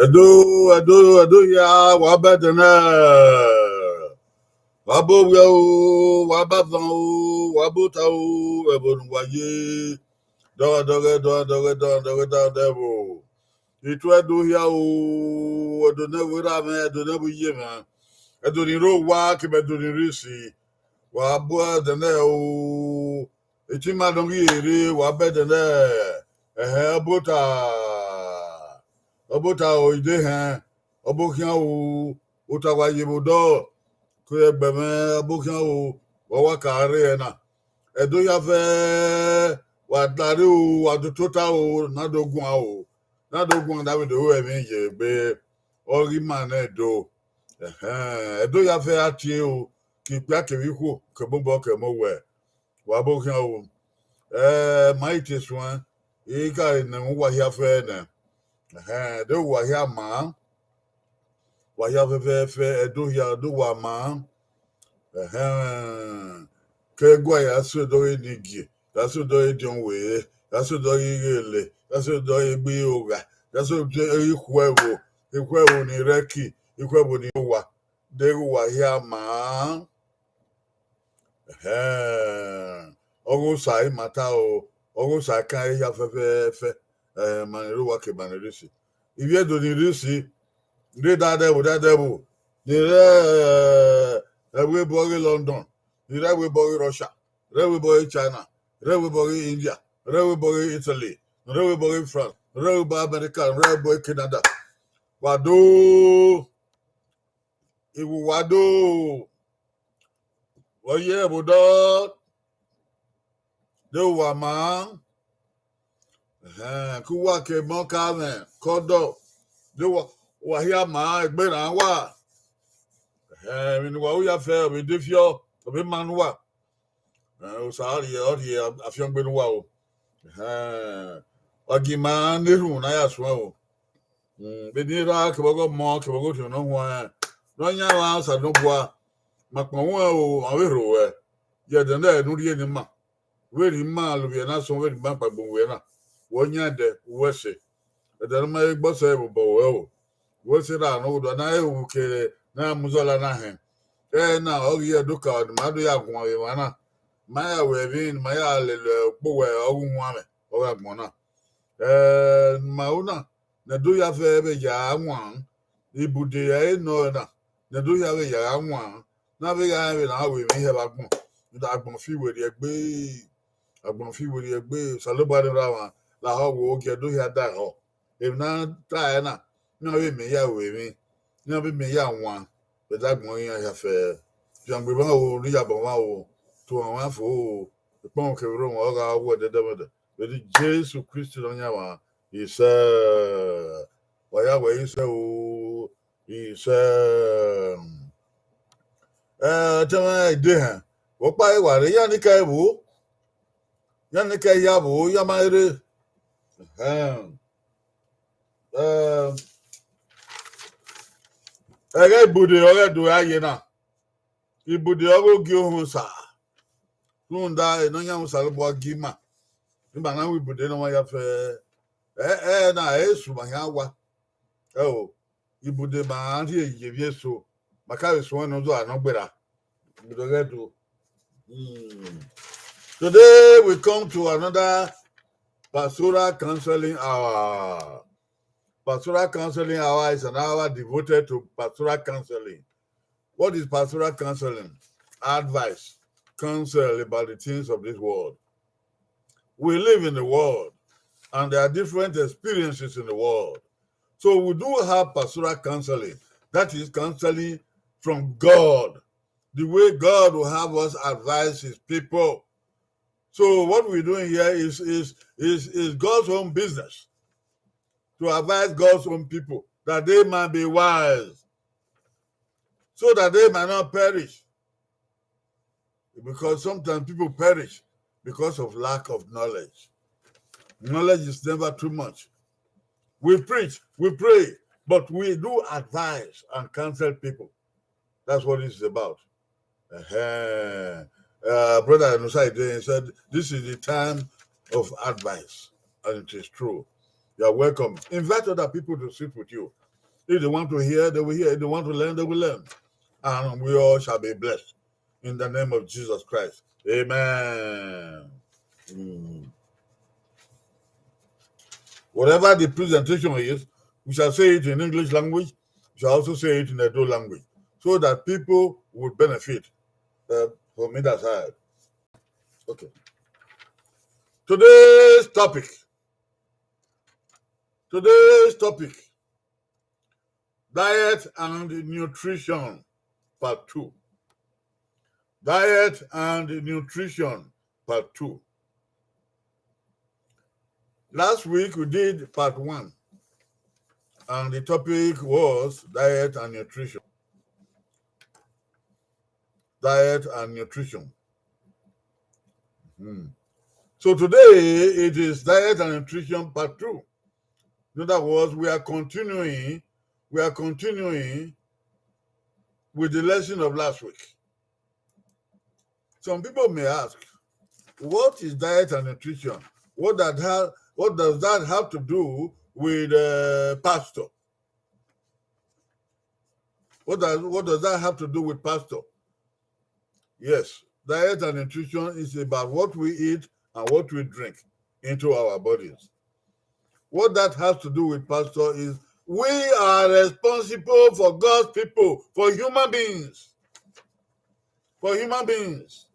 Ado ya wabadana wabo yo wabazan o wabota o ebon waye do debo itu ado ya o adona wura me adona buye ma adoni ro wa ke adoni risi wabo adana o etima dongi ere wabadana abota o ide han obokian o utawa yebodo ko egbeme abokian o wa kare na edo ya fe wa dari o wa do total o nadogun David o emi je gbe ori man edo edo ya fe atie o ki gba kewi ko ke bombo ke mo we wa abokian o mighty swan e ka na wa ya fe na de wa ya ma wa ya fe edo ya do wa ma ke gwa ya so do nigi ya so do edon we ya so do irele ya so do egbe ora ya so do ikwewo ni reki ikwewo ni wa de wa ya ma ogo sai mata o ogo sai kan ya fe manero wa ke manero si ibi edo ni risi nde dadebo ni we boy London, we boy Russia, we boy China, we boy India, we boy Italy, we boy France, we boy America, we boy Canada. Wado, oye budo, do wa man, kuwa ke mon kame, kodo, do wa hiya ma egbe na wa. Mi wa uya fe mi defio obi manwa o sari odi afion gbe nuwa o ogi ma nehu na ya so o be ni ra ke bogo mo ke bogo tu no ho no nya wa sa no boa makpon wo o awero we ye de na nu rie ni ma we ri ma lu ye na so we ri ma pa gbo we na wo nya de we se de na ma gbo se bo we o we se ra no do na e u ke na muzola na he na Oghe duka madu ya gun we wana maya we bin maya le po we ogun ame o ga gbon na mauna na do ya fe be ya anwan Ibude ya no na do ya we ya anwan na be ga we na we mi he ba gbon da agbon fi we egbe saloba ni ra wa la ho wo Oghe do ya da ho e na ta na No, we may ya we no be me ya one, but that going I have young we will read about to one for the punk room or our word the devil. But the Jesus Christ on Yawa is why way so is tell idea. What by what Yanika wo Yanika Yabo Yamaire Ibude Oghe do aye na. Ibude Oghe gi ohun sa. Nunda enonya musalo bo gima. Nimba na Ibude no ya fe na esu ma ya wa. Oh, Ibude ma anti eje so. Maka so no do anogbera. Ibude Oghe do. Today we come to another Pastoral Counseling Hour. Pastoral Counseling Hour is an hour devoted to pastoral counseling. What is pastoral counseling? Advice, counsel about the things of this world. We live in the world, and there are different experiences in the world. So we do have pastoral counseling. That is counseling from God, the way God will have us advise his people. So what we're doing here is God's own business, to advise God's own people that they might be wise, so that they might not perish. Because sometimes people perish because of lack of knowledge. Knowledge is never too much. We preach, we pray, but we do advise and counsel people. That's what it's about. Brother Nusai said, this is the time of advice, and it is true. You are welcome. Invite other people to sit with you. If they want to hear, they will hear. If they want to learn, they will learn. And we all shall be blessed. In the name of Jesus Christ. Amen. Whatever the presentation is, we shall say it in English language. We shall also say it in Edo language, so that people would benefit from either side. Okay. Today's topic. Diet and nutrition, part 2. Diet and nutrition, part 2. Last week we did part 1, and the topic was diet and nutrition. Diet and nutrition. So today it is diet and nutrition part 2. In other words, we are continuing with the lesson of last week. Some people may ask, what is diet and nutrition? What does that have to do with pastor? What does that have to do with pastor? Yes, diet and nutrition is about what we eat and what we drink into our bodies. What that has to do with pastor is we are responsible for God's people, for human beings. For human beings.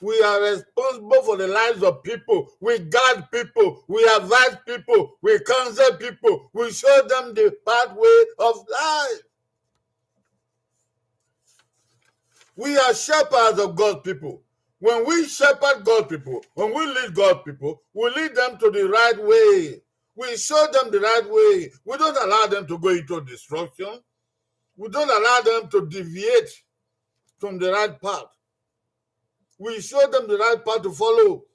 We are responsible for the lives of people. We guide people. We advise people. We counsel people. We show them the pathway of life. We are shepherds of God's people. When we shepherd God's people, when we lead God's people, we lead them to the right way. We show them the right way. We don't allow them to go into destruction. We don't allow them to deviate from the right path. We show them the right path to follow.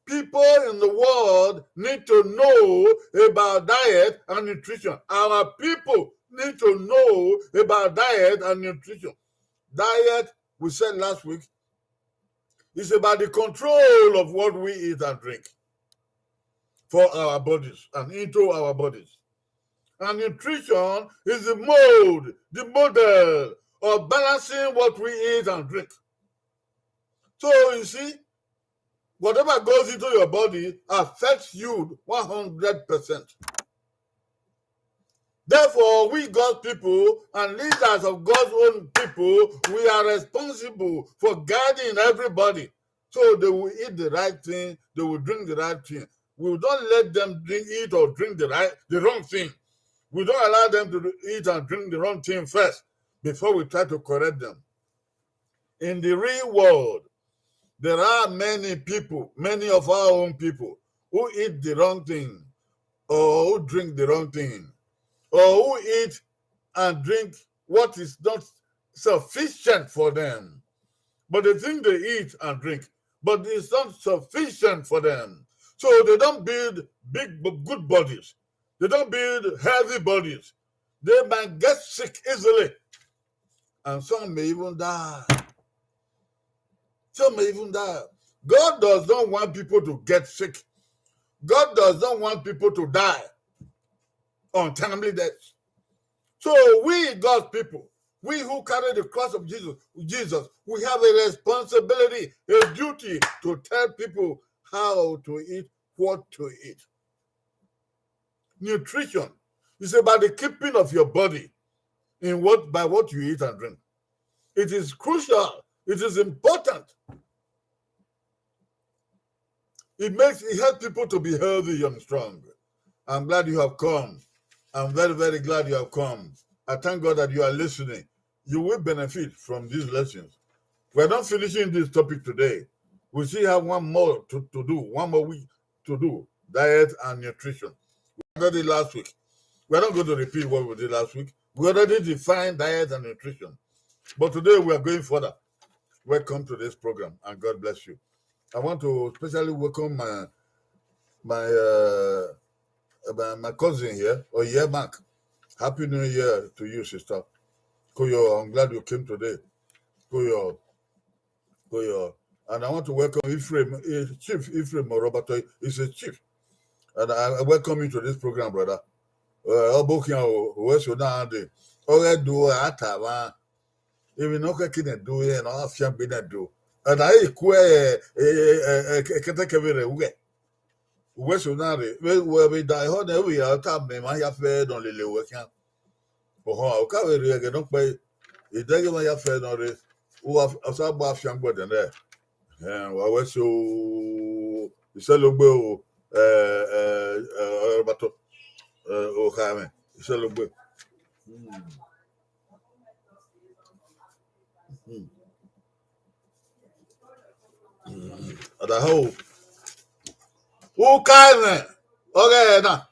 People in the world need to know about diet and nutrition. Our people need to know about diet and nutrition. Diet, we said last week, is about the control of what we eat and drink for our bodies and into our bodies. And nutrition is the mode, the model of balancing what we eat and drink. So you see, whatever goes into your body affects you 100%. Therefore, we God's people and leaders of God's own people, we are responsible for guiding everybody. So they will eat the right thing, they will drink the right thing. We don't let them eat or drink the wrong thing. We don't allow them to eat and drink the wrong thing first before we try to correct them. In the real world, there are many people, many of our own people, who eat the wrong thing, or who drink the wrong thing, or who eat and drink what is not sufficient for them. But they think they eat and drink, but it's not sufficient for them. So they don't build big, good bodies. They don't build healthy bodies. They might get sick easily. And some may even die. Some may even die. God does not want people to get sick. God does not want people to die untimely deaths. So we, God's people, we who carry the cross of Jesus, we have a responsibility, a duty to tell people how to eat, what to eat. Nutrition is about the keeping of your body by what you eat and drink. It is crucial. It is important. It helps people to be healthy and strong. I'm glad you have come. I'm very, very glad you have come. I thank God that you are listening. You will benefit from these lessons. We're not finishing this topic today. We still have one more to do, one more week to do, diet and nutrition. We did it last week. We're not going to repeat what we did last week. We already defined diet and nutrition. But today we are going further. Welcome to this program, and God bless you. I want to especially welcome my cousin here, Oghe Mark. Happy New Year to you, sister. Koyo, I'm glad you came today. Koyo. And I want to welcome Chief Ephraim Roberto. He's a chief. And I welcome you to this program, brother. Even no can do it, and all fiam been do. And I can't take away. West Unare, where we die, how we are time, my affair don't really work out. Oh, okay, we don't pay. It doesn't my affair on it. Who have a sub young boy than there. And what was so celebrate Roberto Oghe, celebrate. At the whole. Who can okay now?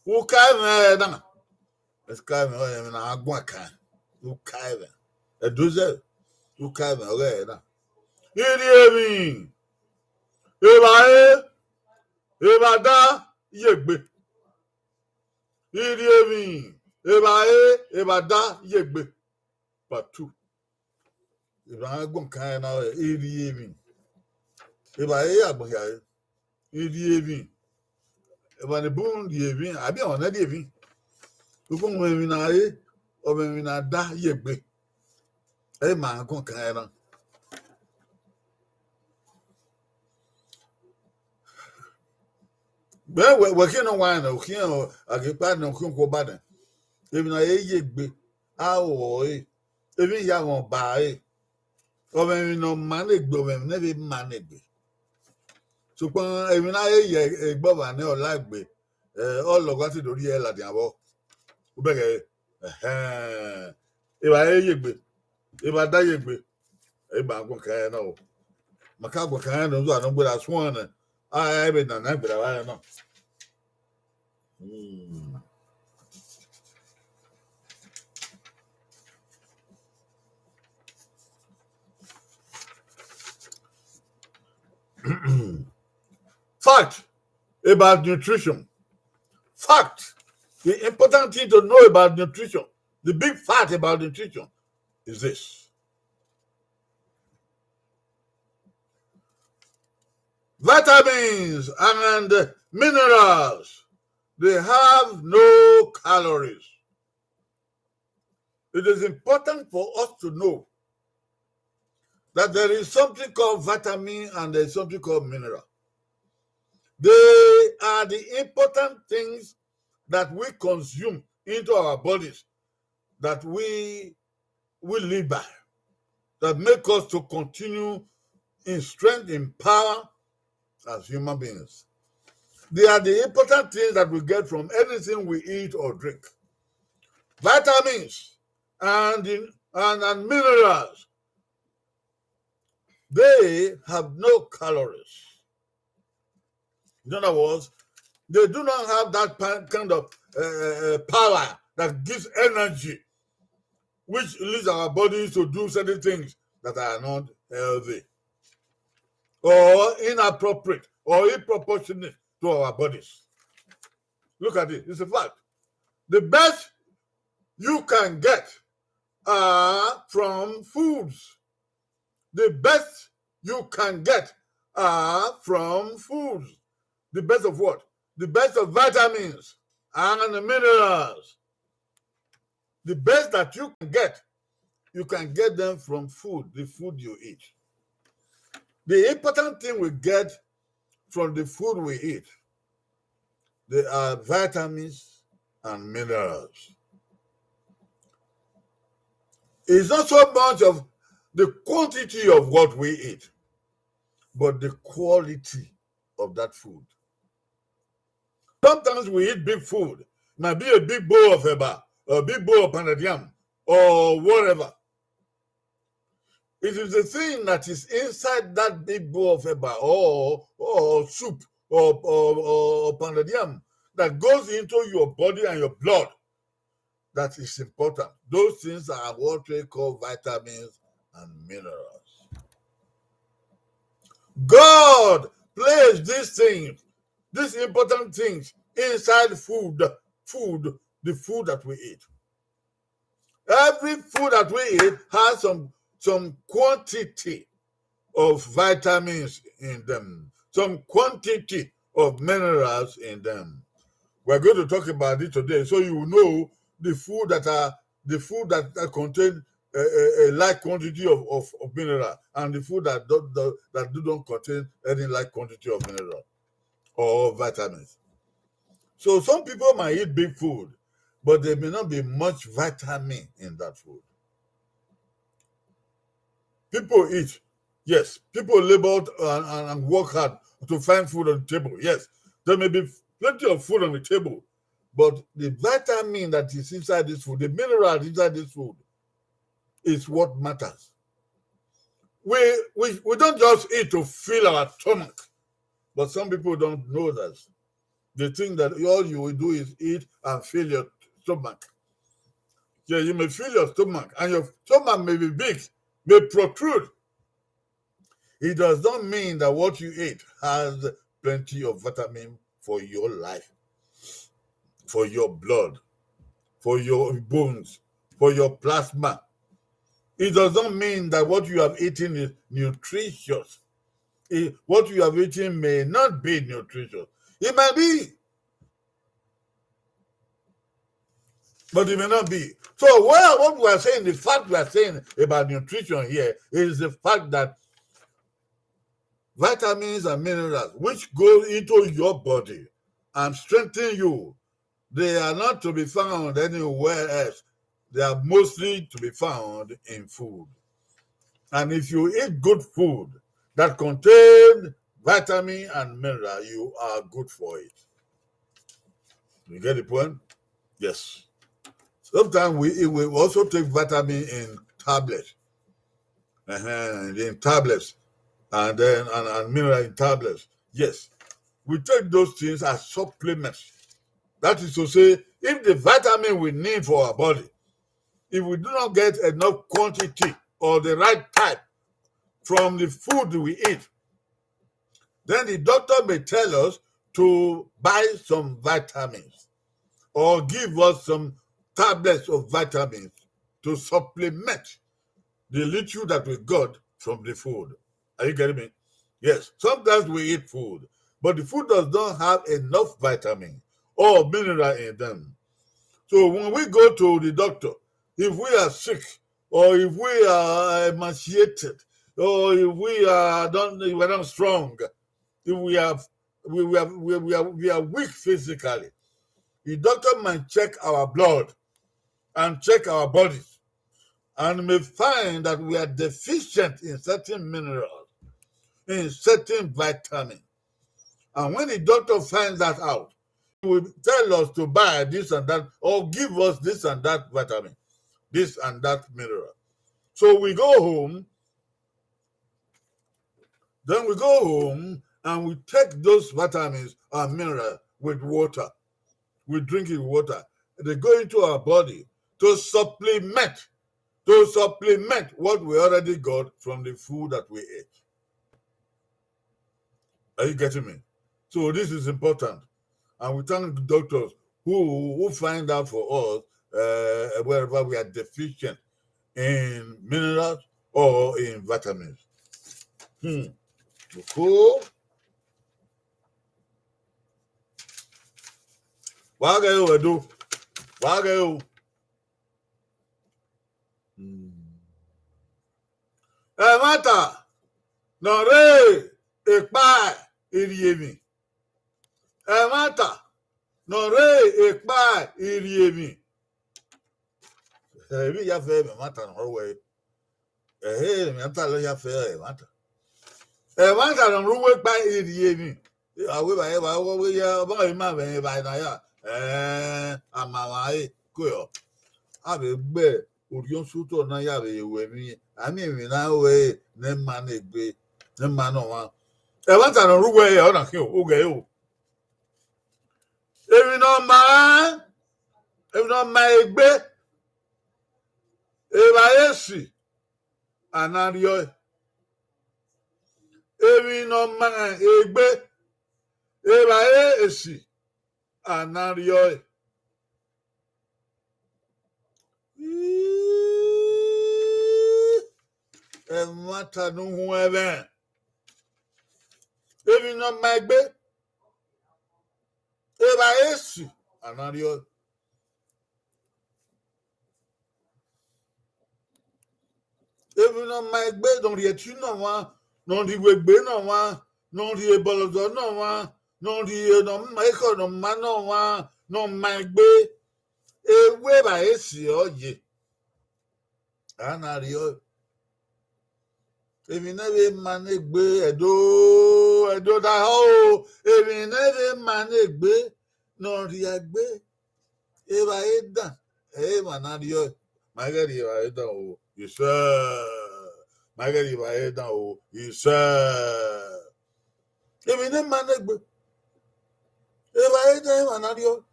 Who can now? Let's come in a guacan. Who can a dozer? Who can okay now? Iriemwin. Ebada yegbe. Iriemwin. Ebada yegbe. Part 2. Guacan now, Iriemwin. Agbon Iriemwin. When the boom, the I be on that evening. When we na or when we na da yegbe. A man go kind. Well, working on wine or here or I get bad no kunko bad. Even a yegbe. Even young on buy. Or when we no manage, but when never manage. So when I a baba ne or like be all of what to do here at the above. Ubege, if I yegbe, if I die yegbe, a bank can know. Macabre can do I don't put a swan. I haven't done that, but I don't know. Fact about nutrition. Fact. The important thing to know about nutrition, the big fact about nutrition is this. Vitamins and minerals, they have no calories. It is important for us to know that there is something called vitamin and there is something called mineral. They are the important things that we consume into our bodies, that we live by, that make us to continue in strength, in power as human beings. They are the important things that we get from anything we eat or drink. Vitamins and minerals, they have no calories. In other words, they do not have that kind of power that gives energy, which leads our bodies to do certain things that are not healthy or inappropriate or disproportionate to our bodies. Look at it. It's a fact. The best you can get are from foods. The best you can get are from foods. The best of what? The best of vitamins and minerals. The best that you can get them from food, the food you eat. The important thing we get from the food we eat, they are vitamins and minerals. It's not so much of the quantity of what we eat, but the quality of that food. Sometimes we eat big food. It might be a big bowl of eba, or a big bowl of pounded yam, or whatever. It is the thing that is inside that big bowl of eba, or soup, or pounded yam, that goes into your body and your blood that is important. Those things are what we call vitamins and minerals. God placed these things, these important things, inside food, the food that we eat. Every food that we eat has some quantity of vitamins in them, some quantity of minerals in them. We're going to talk about it today, so you know the food that contain a light quantity of mineral, and the food that don't contain any light quantity of mineral or vitamins. So some people might eat big food, but there may not be much vitamin in that food. People eat, yes. People labor and work hard to find food on the table. Yes, there may be plenty of food on the table, but the vitamin that is inside this food, the minerals inside this food, is what matters. We don't just eat to fill our stomach, but some people don't know that. They think that all you will do is eat and fill your stomach. Yeah, you may fill your stomach, and your stomach may be big, may protrude. It does not mean that what you eat has plenty of vitamin for your life, for your blood, for your bones, for your plasma. It does not mean that what you have eaten is nutritious. What you have eaten may not be nutritious. It might be, but it may not be. So what we are saying, the fact we are saying about nutrition here is the fact that vitamins and minerals, which go into your body and strengthen you, they are not to be found anywhere else. They are mostly to be found in food. And if you eat good food that contains vitamin and mineral, you are good for it. You get the point? Yes. Sometimes we also take vitamin in tablets. In tablets, and then and mineral in tablets. Yes. We take those things as supplements. That is to say, if the vitamin we need for our body, if we do not get enough quantity or the right type from the food we eat, then the doctor may tell us to buy some vitamins or give us some tablets of vitamins to supplement the little that we got from the food. Are you getting me? Yes. Sometimes we eat food, but the food does not have enough vitamin or mineral in them. So when we go to the doctor, if we are sick, or if we are emaciated, or if we're not strong, if we are weak physically, the doctor might check our blood and check our bodies, and may find that we are deficient in certain minerals, in certain vitamins. And when the doctor finds that out, he will tell us to buy this and that, or give us this and that vitamin, this and that mineral. So we go home, then we go home and we take those vitamins and minerals with water. We drink it with water. They go into our body to supplement what we already got from the food that we ate. Are you getting me? So this is important. And we thank doctors who find out for us wherever we are deficient in minerals or in vitamins. Cool. Wagayo Edo. Wagayo. Mata. Nore. Ekpa. Iriemwin. Mata. Nore. Ekpa. Iriemwin. Ebi ya fe me mata Norway. Me mata lo ya fe mata. Mata no ruwe pa Iriemwin. Awe ba e ba wo ya ba e ma be ba na ya. Amawa e koyo. Abe gbe orion suto na ya be we mi. Ami mi na we ne ma na egbe. Ne ma no wa. Mata no ruwe ya o na ki o Oghe o. Ebi no ma egbe. Eba esi anario. Ebi no ma egbe. Eba esi anario. Mata no hu ebe. Ebi no ma egbe. Eba esi anario. Ebi no ma egbe don ri etu no wa, non ri wegbe no wa, non ri ebolodo no wa, non ri no ma eko no ma no wa, no ma egbe. Ewe ba esi oye. Anario. Ebi nebe manegbe edo da ho. Ebi nebe manegbe non ri agbe. Eba eda. Manario. Magari eba eda o. Yes, Magari eba eda o. Yes, Ebi nebe manegbe. Eba eda manario.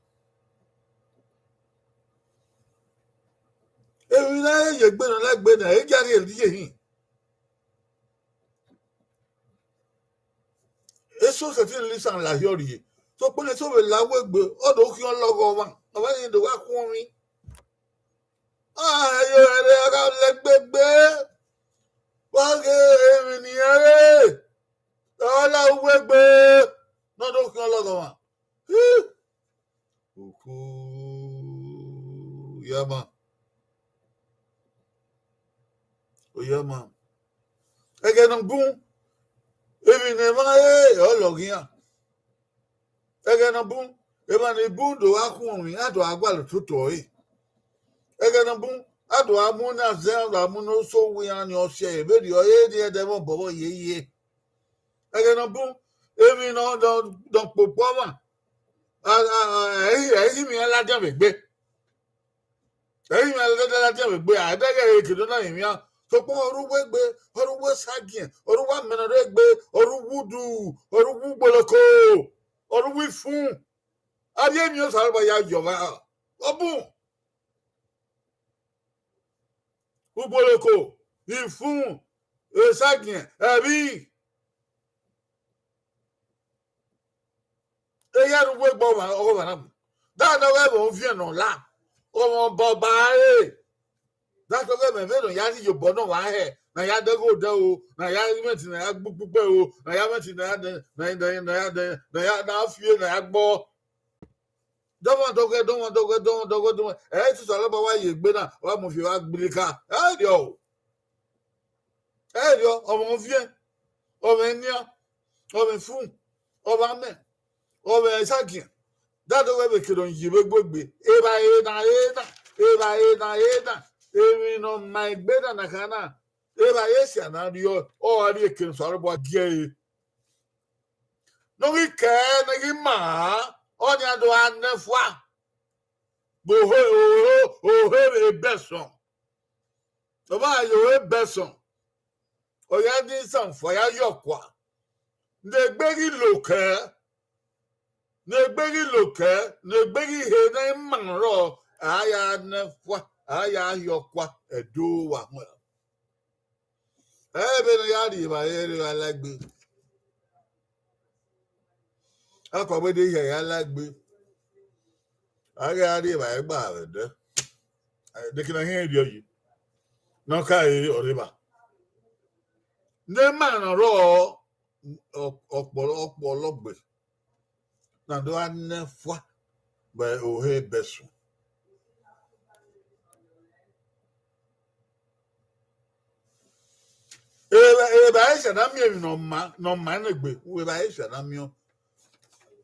Ebi na yegbe no legbe na ejari eliye hin. Eso se tin lisan la yori. So pone so be la wegbe odo ki on logo wa. Baba yin do wa kun mi. Yo ere aga legbegbe. Wa ge emi ni ere. Ola wegbe. No do ki on logo wa. Oku yama. Oyama. Ege no gun. Ebi ne ma ologian. Ege no bun. Eba ne bun do akun mi ado agbalo tuto yi. Ege no bun ado amu na zen do amu no so wi an yo se ebe di oye di e de mo bobo yeye. Ege no bun ebi no don popo wa. Mi ala de begbe. Mi ala de begbe adege ekido na imi an. So po oruwegbe, oruwe sagien, oruwa menaregbe, oruwudu, oruwugboloko, oruwifun. Ariye mi o sarba ya jova. Obun. Ugboloko, ifun, sagien, ebi. Eya ruwegbo wa o wa na. Da na we mo fi no la. O mo boba e. That's what me no ya ni yobo no wa he na ya dago da o na ya meti na ya gbugbe o na ya meti na ya na afie na ya gbo don't want to solo ba wa ye gbe na wa mo fi wa gbirika yo o mo fie o me nia o me fun o ba me o me sakin that way we kidon yibe gbegbe eba Ebi no ma egbe na kana. Eba yesi anadio o ari ekin so arbo gie. no we care, no we ma, on ya do anefwa. Oh, a beson. Oba yo a beson. Oya din san for ya yokwa. Ne gbegi loke, ne gbegi he na manro, aya nefwa, aya yokwa, edo wa. Ebe no ya di ba ere alagbe. Akọ̀wé dé yẹ̀ ya lágbé. Aga adé ba egba rede. Dekina hin dio yi. No kai oriba. Ne man ro ọ̀pọ̀lọpọ̀ na do anefwa ba ohe besu. Ba isha na mi no ma na gbe. Ba isha na mi o.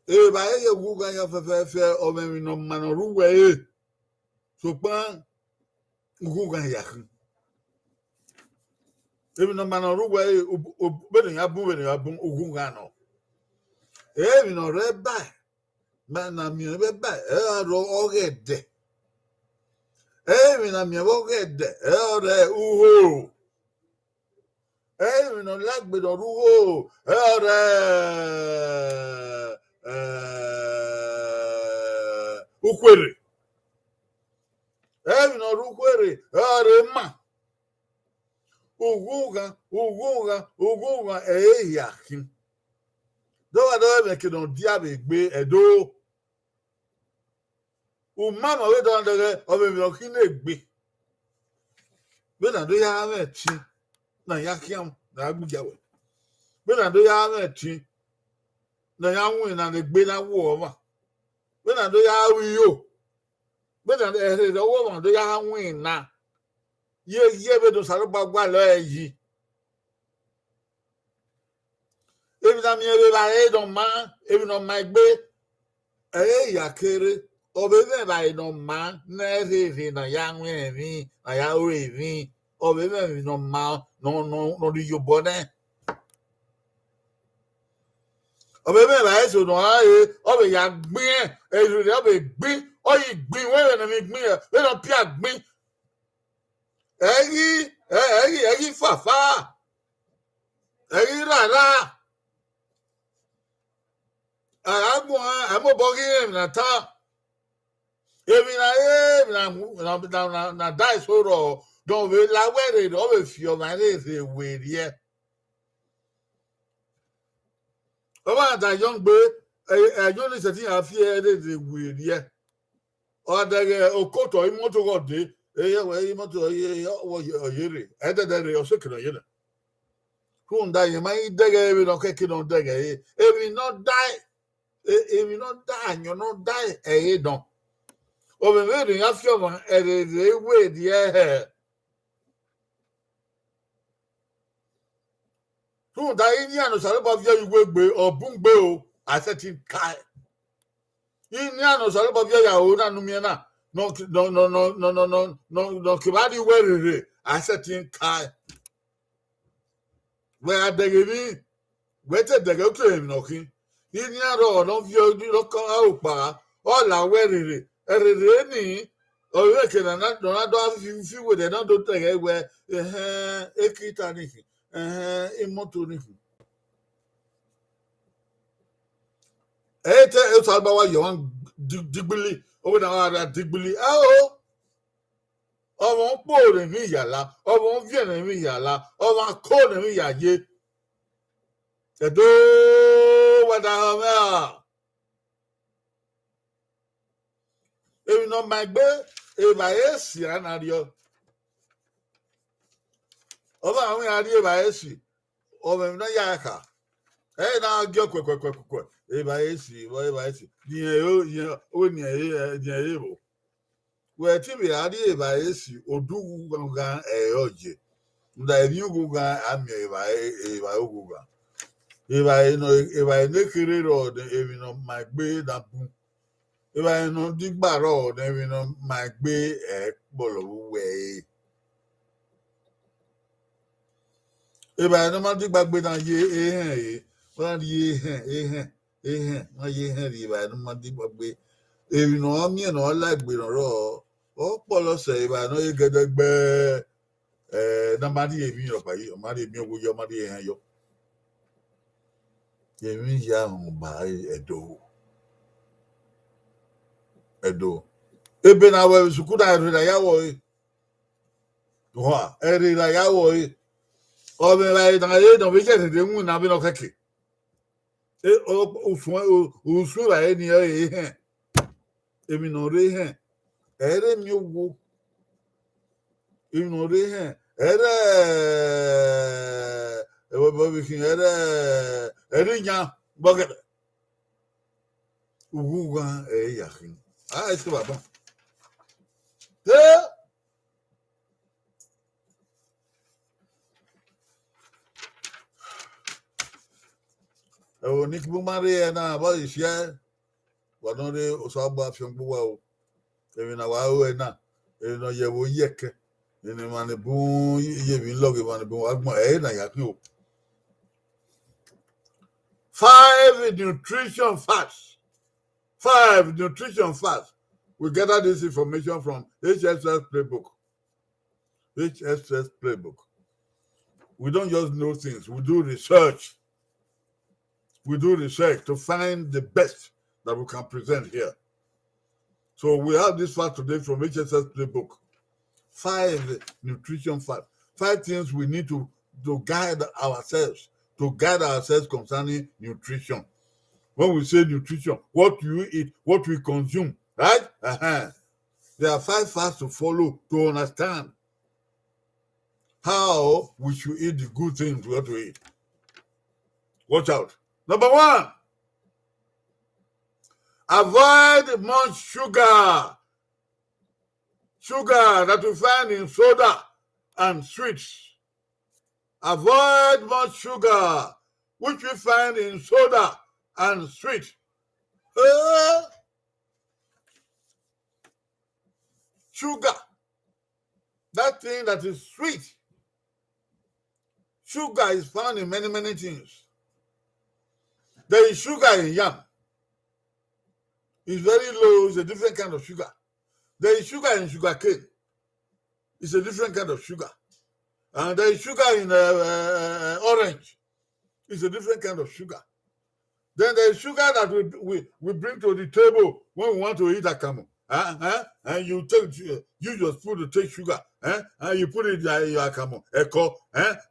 Ba ye wu ga ya fe o me no ma no ruwe e. So pa wu ga ya. Ebi no ma no ruwe e be ya bu ogun ga no. Ebi no re ba. Ma na mi be ba e ro ogede. Ebi na mi ogede e re uho. Ebi no lagbe do ruho e re ukwere. Ebi no rukwere e re ma. Uguga e yakin. Do me ke no dia be gbe edo. O mama we don dere o me no kin egbe. Be na do ya me ti na yakiam na agbuja we. Be na do ya me ti na ya win na egbe na wo ma. Be na do ya wi yo. Be na do wo ma do ya win na. Ye be do saro gbagba lo eyi. Ebi na mi ebe ba e don ma, ebi no ma egbe yakere. Obebe ba no ma na re na ya nwe mi na ya ore mi obebe no ma no di yo bone obebe ba so no aye obe ya gbin e re obe gbin oyi gbin we na mi gbin we no pia gbin eyi fafa eyi rara agbo amobogi na ta. Ebi na die so ro don we la were do we fi o ma re we rie o ma da young gbe you ni se ti a fi e re we rie o da ge okoto imoto go de ye we imoto ye wo yere e de re o se kiro yere kun da ye mai de ge ebi no ke kino de ge ebi no die you no die e don. Obe me ya fi o ere we die tun da ini anu sare ba fi iwe gbe obun gbe o aseti kai ini anu sare ba fi ya o na nu mi na no ki ba di we rere aseti kai we adege ni we te dege o ke mi no kin ini aro no fi o di lo kan a o pa o la we rere rere ni o we ke na do fi we de na do tege we ekita ni imoto ni ete e so agbawa yo wan digbili o na ara digbili o won po re mi yala o won vie re mi yala o won ko re mi yaye edo wada ha e no magbe e ba esi anario o ba won ari e ba esi o me na yaka na gyo kwe e ba esi die o ni die bo we ti bi ari e ba esi odugu gan oje nda ebi ugu gan ami e ba ugu gan e ba ne kere ro de ebi no magbe da bu e ba no digba ro de ebi no magbe polo we e ba no ma digba gbe na ye wọ́n rí My Henry by the Monday Bobby. If you know me and all like we raw, Polo say, I know you get a bear. Nobody if you by you, Marry me with your money and you. You mean young by a door. A door. Eben our Sukuda Yawoy. What? Eri Yawoy. Or I don't visit the moon. I've been okay. Usura any other. Èmi nà rí hẹn ẹrẹ mi wo èmi nà rí hẹn ẹrẹ ẹwọ bọbi kí ẹrẹ nya bọgẹdẹ ugwu wa ẹ yà kí ẹ ṣe bàbá ẹwọ ní kí mo máa rí ẹ náà bọ́ ìṣe wà náà rí oṣù àgbà fi ń gbówó o èmi nà wà á wẹ̀ náà èmi nà yẹ̀wò yẹ̀kẹ́ èmi mà ní bún yẹ̀mí lọ́gẹ̀ mà ní bún wà gbọ́n ẹ̀ nà yà kí o. 5 nutrition facts. 5 nutrition facts. We gather this information from HSS Playbook. HSS Playbook. We don't just know things. We do research. We do research to find the best that we can present here. So we have this fact today from HSS Playbook. 5 nutrition facts. 5 things we need to guide ourselves. To guide ourselves concerning nutrition. When we say nutrition, what you eat, what we consume, right? There are 5 facts to follow to understand how we should eat the good things we have to eat. Watch out. Number 1, avoid much sugar. Sugar that we find in soda and sweets. Avoid much sugar, which we find in soda and sweet. Sugar, that thing that is sweet. Sugar is found in many, many things. There is sugar in yam. It's very low, it's a different kind of sugar. There is sugar in sugar cane. It's a different kind of sugar. And there is sugar in orange. It's a different kind of sugar. Then there is sugar that we bring to the table when we want to eat akamu. And you use your spoon to take sugar. And you put it in your akamu. Echo.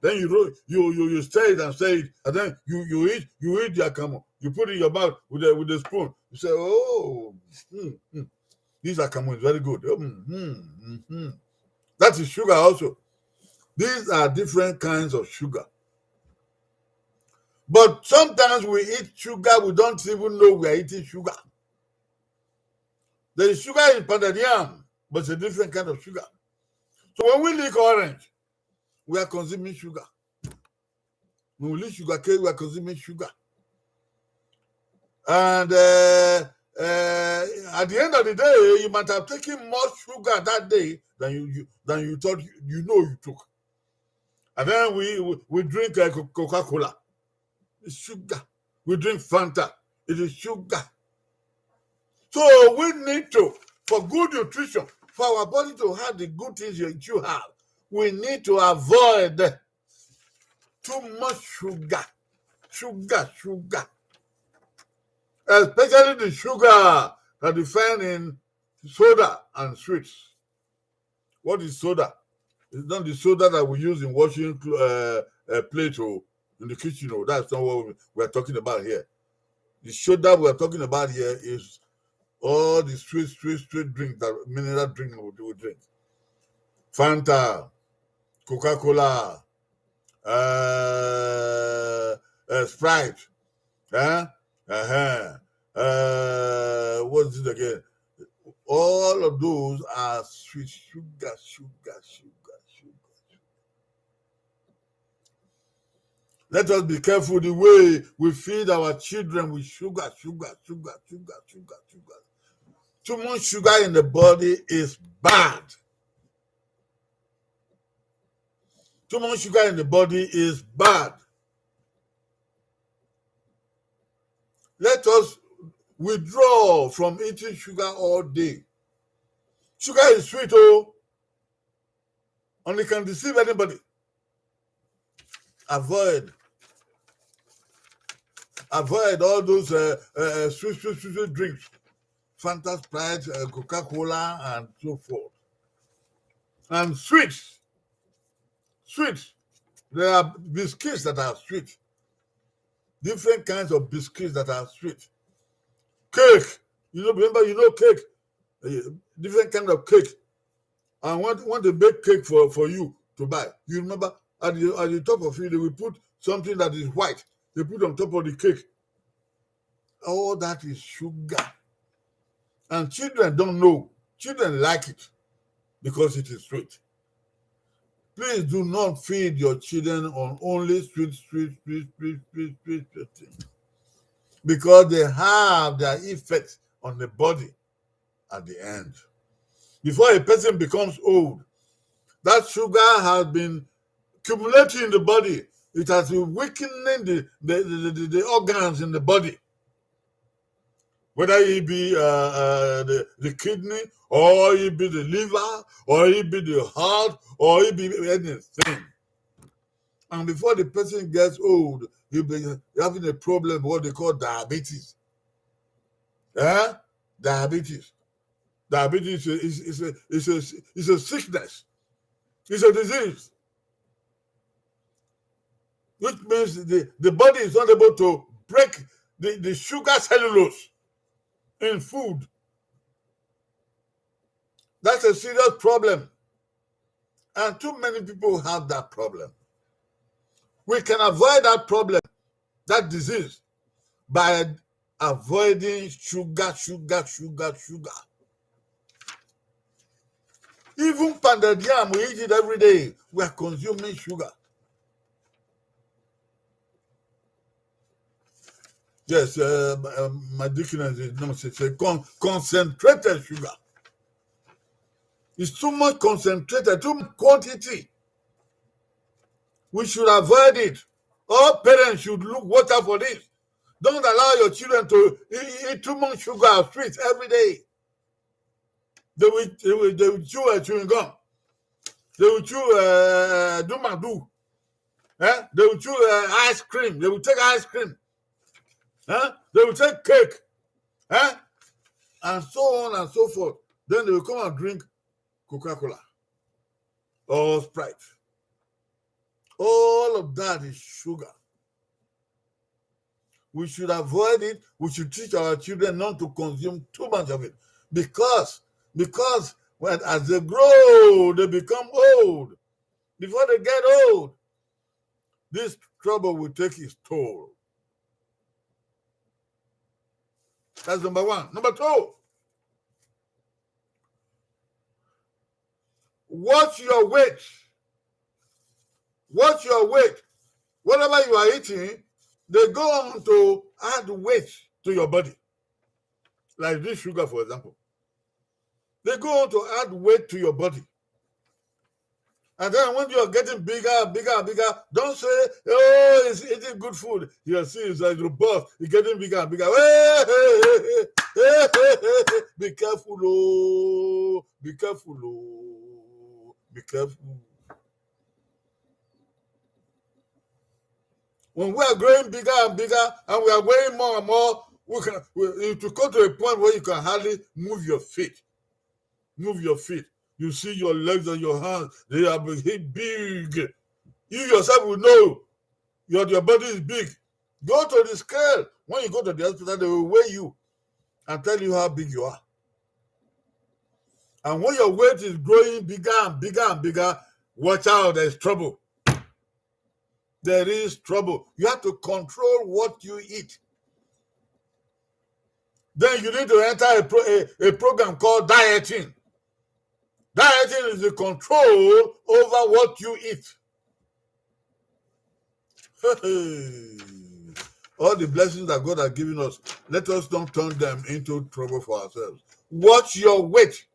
Then you stir it and stir it. And then you eat the akamu. You put it in your mouth with the spoon. You say, oh, this akamu is very good. That is sugar also. These are different kinds of sugar. But sometimes we eat sugar, we don't even know we are eating sugar. There is sugar in pounded yam, but it's a different kind of sugar. So when we lick orange, we are consuming sugar. When we lick sugar cane, we are consuming sugar. And at the end of the day, you might have taken more sugar that day than you thought you took. And then we drink Coca-Cola. It's sugar. We drink Fanta. It is sugar. So we need to, for good nutrition, for our body to have the good things you have, we need to avoid too much sugar. Sugar. Especially the sugar that you find in soda and sweets. What is soda? It's not the soda that we use in washing plates or in the kitchen. That's not what we're talking about here. The soda we're talking about here is all the sweet drink, that mineral drink we drink. Fanta, Coca-Cola, Sprite. What is it again? All of those are sweet sugar. Let us be careful the way we feed our children with sugar. Too much sugar in the body is bad. Too much sugar in the body is bad. Let withdraw from eating sugar all day. Sugar is sweet, oh, and it can deceive anybody. Avoid all those sweet drinks, Fanta, Sprite, Coca-Cola, and so forth. And sweets. There are biscuits that are sweet. Different kinds of biscuits that are sweet. Cake. Remember cake. Different kind of cake. And when they bake cake for you to buy, you remember at the top of it, they will put something that is white. They put on top of the cake. All that is sugar. And children don't know. Children like it because it is sweet. Please do not feed your children on only sweet things, because they have their effect on the body at the end. Before a person becomes old, that sugar has been accumulating in the body. It has been weakening the organs in the body. Whether it be the kidney, or it be the liver, or it be the heart, or it be anything. And before the person gets old, he'll be having a problem, what they call diabetes. Diabetes. Diabetes is a sickness. It's a disease. Which means the body is not able to break the sugar cellulose in food. That's a serious problem. And too many people have that problem. We can avoid that problem, that disease, by avoiding sugar. Even pounded yam, we eat it every day. We are consuming sugar. Yes, my dictionary is not say concentrated sugar. It's too much concentrated, too much quantity. We should avoid it. All parents should watch out for this. Don't allow your children to eat too much sugar or sweets every day. They will chew a chewing gum. They will chew do. They will chew ice cream. They will take ice cream. They will take cake. And so on and so forth. Then they will come and drink Coca-Cola or Sprite. All of that is sugar. We should avoid it. We should teach our children not to consume too much of it. Because as they grow, they become old. Before they get old, this trouble will take its toll. That's number one. Number two, watch your weight. Watch your weight. Whatever you are eating, they go on to add weight to your body. Like this sugar, for example. They go on to add weight to your body. And then when you are getting bigger, don't say, oh, it's eating good food. You see, it's like robust. It's getting bigger and bigger. Be careful, oh. Be careful, oh. Be careful. When we are growing bigger and bigger, and we are weighing more and more, to come to a point where you can hardly move your feet. Move your feet. You see your legs and your hands, they are big. You yourself will know your body is big. Go to the scale. When you go to the hospital, they will weigh you and tell you how big you are. And when your weight is growing bigger and bigger, watch out, there's trouble. There is trouble. You have to control what you eat. Then you need to enter a program called dieting. Dieting is the control over what you eat. All the blessings that God has given us, let us not turn them into trouble for ourselves. Watch your weight.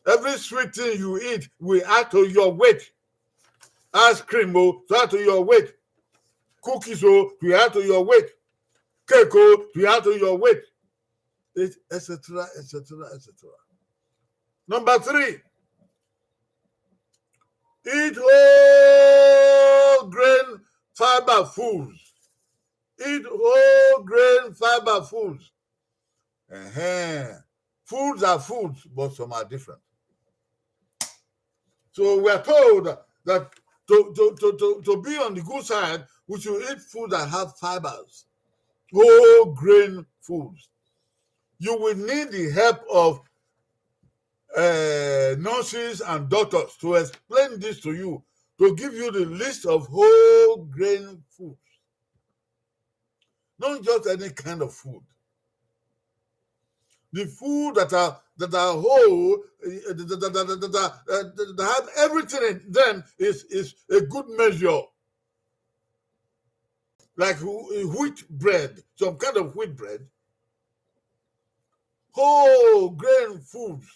Every sweet thing you eat will add to your weight. Ice cream will add to your weight. Cookies will add to your weight. Cake will add to your weight. etc., etc., etc. Number 3, eat whole grain fiber foods. Eat whole grain fiber foods. Foods are foods, but some are different. So we are told that to be on the good side, we should eat food that have fibers, whole grain foods. You will need the help of nurses and doctors to explain this to you, to give you the list of whole grain foods. Not just any kind of food. The food that are whole, that have everything in them is a good measure. Like wheat bread, some kind of wheat bread, whole grain foods,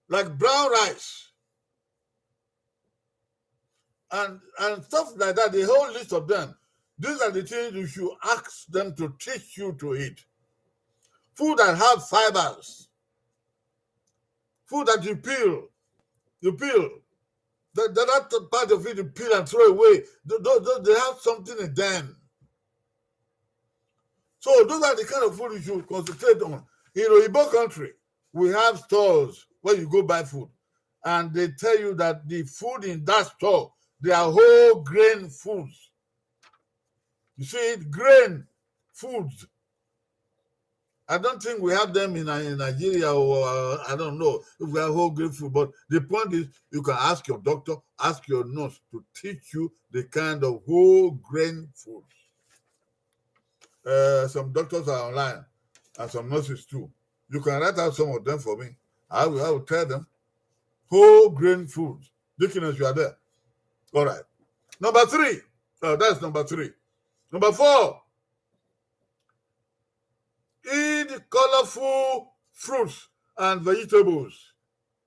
like brown rice, and stuff like that, the whole list of them. These are the things you should ask them to teach you to eat. Food that have fibers, food that you peel. That part of it you peel and throw away. They have something in them. So those are the kind of food you should concentrate on. In Igbo country, we have stores where you go buy food, and they tell you that the food in that store, they are whole grain foods. You see it, grain foods. I don't think we have them in Nigeria, or I don't know if we have whole grain food. But the point is, you can ask your doctor, ask your nurse to teach you the kind of whole grain food. Some doctors are online, and some nurses too. You can write out some of them for me. I will tell them. Whole grain foods. Dickiness, you are there. All right. Number 3. That's number 3. Number 4. Eat colorful fruits and vegetables.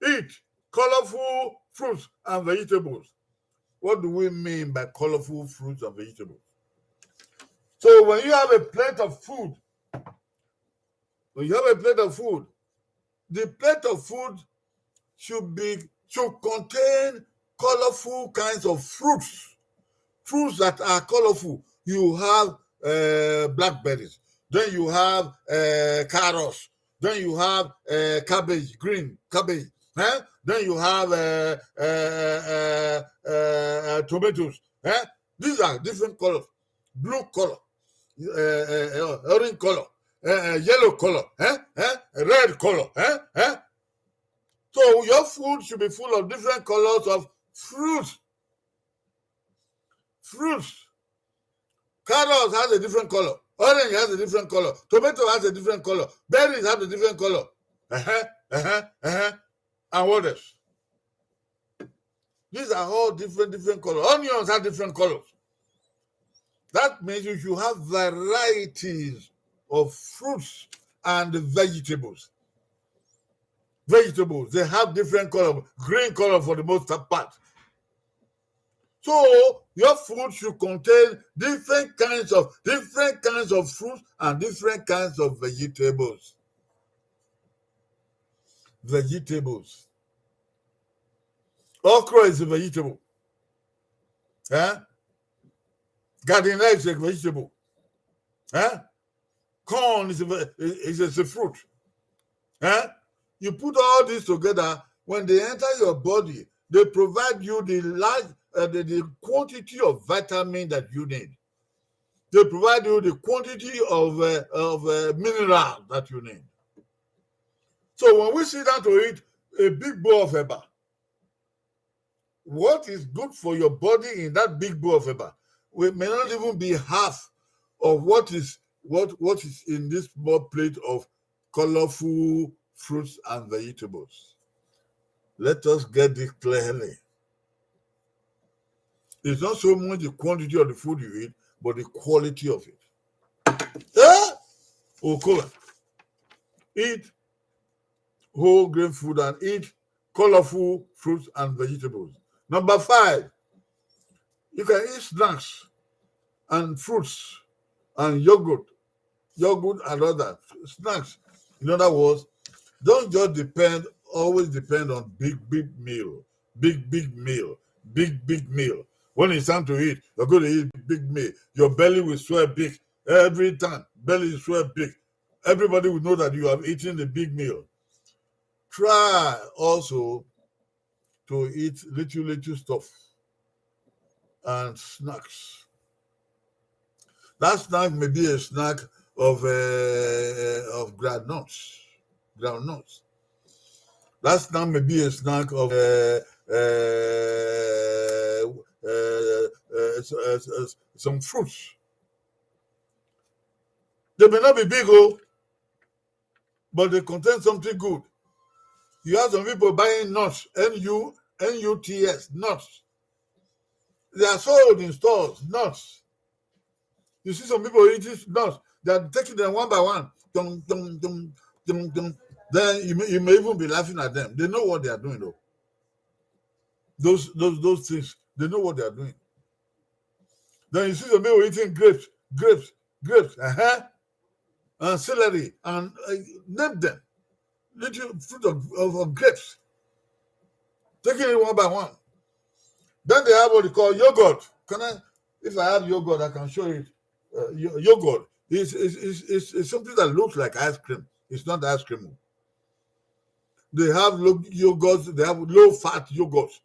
Eat colorful fruits and vegetables. What do we mean by colorful fruits and vegetables? So when you have a plate of food, the plate of food should contain colorful kinds of fruits. Fruits that are colorful. You have blackberries. Then you have carrots. Then you have cabbage, green cabbage. Then you have tomatoes. These are different colors. Blue color, orange color, yellow color, red color. So your food should be full of different colors of fruits. Carrots has a different color. Orange has a different color. Tomato has a different color. Berries have a different color. And what else? These are all different colors. Onions have different colors. That means you should have varieties of fruits and vegetables. Vegetables, they have different color, green color for the most part. So your food should contain different kinds of fruits and different kinds of vegetables. Vegetables. Okra is a vegetable. Garden eggs is a vegetable. Corn is a fruit. You put all this together, when they enter your body, they provide you the quantity of vitamin that you need. They provide you the quantity of mineral that you need. So when we sit down to eat a big bowl of eba, what is good for your body in that big bowl of eba may not even be half of what is in this small plate of colorful fruits and vegetables. Let us get this clearly. It's not so much the quantity of the food you eat, but the quality of it. Okay. Eat whole grain food and eat colorful fruits and vegetables. Number 5, you can eat snacks and fruits and yogurt yogurt and other snacks. In other words, don't just always depend on big meal. When it's time to eat, you're going to eat big meal. Your belly will swell big every time. Belly will swell big. Everybody will know that you have eaten the big meal. Try also to eat little stuff and snacks. That snack may be a snack of groundnuts. That snack may be a snack of some fruits. They may not be big, but they contain something good. You have some people buying nuts, N-U-T-S, nuts. They are sold in stores, nuts. You see some people eating nuts. They are taking them one by one. Dum, dum, dum, dum, dum. Then you may even be laughing at them. They know what they are doing, though. Those things, they know what they are doing. Then you see some people eating grapes, and celery, and name them. Little fruit of grapes. Taking it one by one. Then they have what they call yogurt. If I have yogurt, I can show it. Yogurt is something that looks like ice cream. It's not ice cream. They have yogurts. They have low-fat yogurts.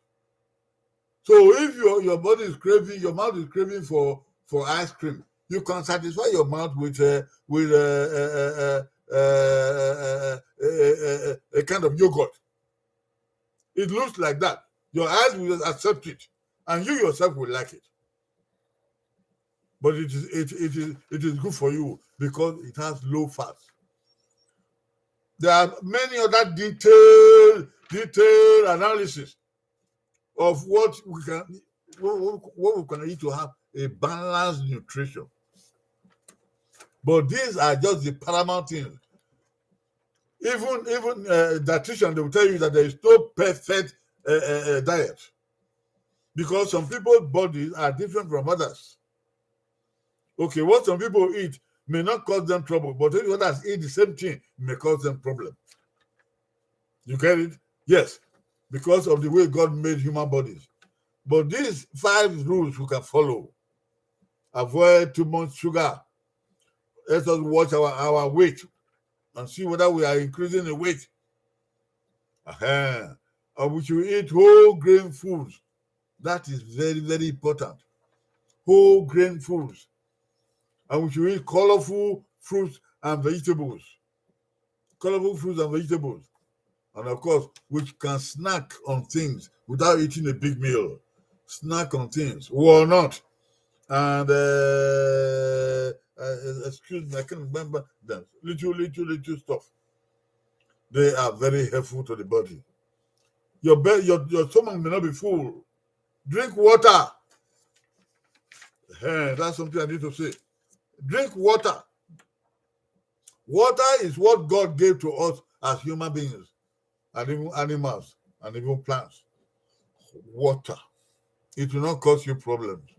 So if your body is craving, your mouth is craving for ice cream, you can satisfy your mouth with a kind of yogurt. It looks like that. Your eyes will accept it, and you yourself will like it. But it is good for you because it has low fat. There are many other detailed analysis of what we can eat to have a balanced nutrition. But these are just the paramount things. Even dietitian, they will tell you that there is no perfect diet because some people's bodies are different from others. Okay, what some people eat may not cause them trouble, but if others eat the same thing, it may cause them problem. You get it? Yes, because of the way God made human bodies. But these 5 rules we can follow. Avoid too much sugar. Let us watch our weight and see whether we are increasing the weight. And we should eat whole grain foods. That is very, very important. Whole grain foods. And we should eat colorful fruits and vegetables. And of course, we can snack on things without eating a big meal. Snack on things. Walnut. And excuse me, I can't remember them. Little stuff. They are very helpful to the body. Your stomach may not be full. Drink water. That's something I need to say. Drink water. Water is what God gave to us as human beings, and even animals, and even plants. Water. It will not cause you problems.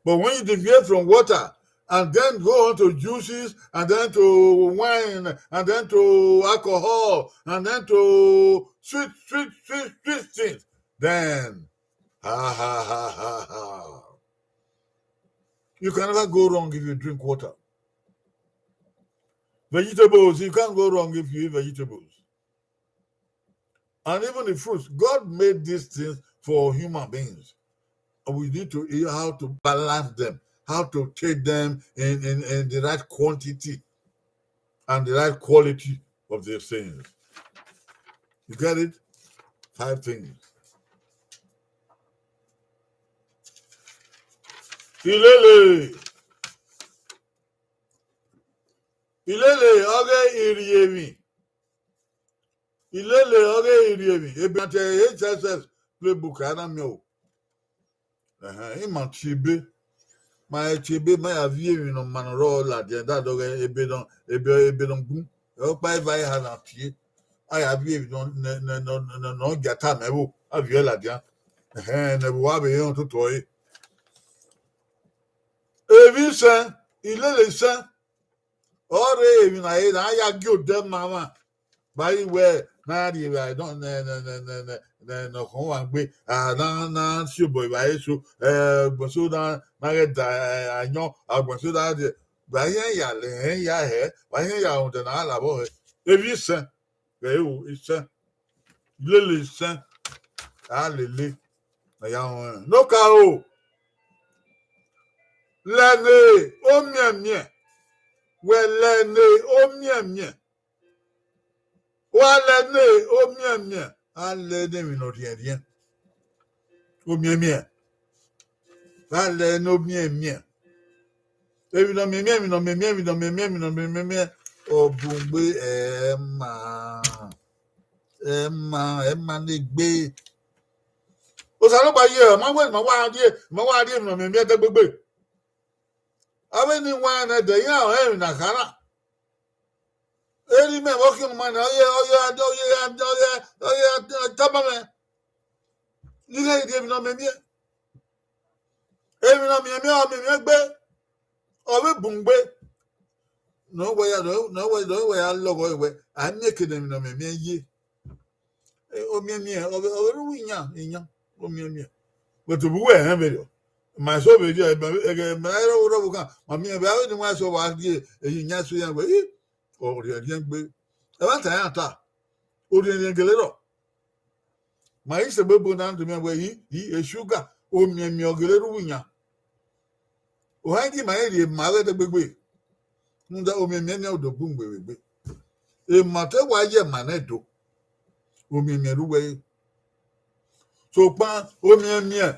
But when you deviate from water and then go on to juices, and then to wine, and then to alcohol, and then to sweet things, then you can never go wrong if you drink water. Vegetables, you can't go wrong if you eat vegetables. And even the fruits, God made these things for human beings. And we need to know how to balance them, how to take them in the right quantity and the right quality of these things. You get it? 5 things. Ilele, Oghe, Iriemwin. Oghe, Iriemwin. Ebante HSS playbook, I don't know. Iman chibe. My chibe, my aviary no manoro la de that dog ebe don gun. Opa vai ha na tie. I aviary no gata mewo aviary la dia. Ne bo be yon to toy. Evi san, ilele san. Ore even I give them mama. By where na di I don't no ho angbe na shubo by so gboso na get anyo agboso da de ba yen ya le ya he ba yen ya on na ala bo ebi sen be o isen lele sen a lele na ya on no ka o lene o mie we lene o mie Walene omia alene minorienien omia alene omia ebi no mia obungbe emma ne gbe o sa lo ba ye ma wa die no mia de gbegbe awe ni wa na de ya o na kara eri me wo ki mo na oye taba me ni le die no mia ebi no mia gbe owe bungbe no way logo we an ekede mi no me ye o mi o ru inya o mi but bu we han be my so be je ma ro kan ma mi be awe ni wa so wa die inya so yan we o ri gbe e ba ta yan ta o ri gele ro ma ise be bo na ndo mi we yi e sugar o mi o gele ru inya o han di ma ri ma we de gbegbe nda omemie ne odobu mgbegbe e mate wa ye manedo omemie ruwe so pa omemie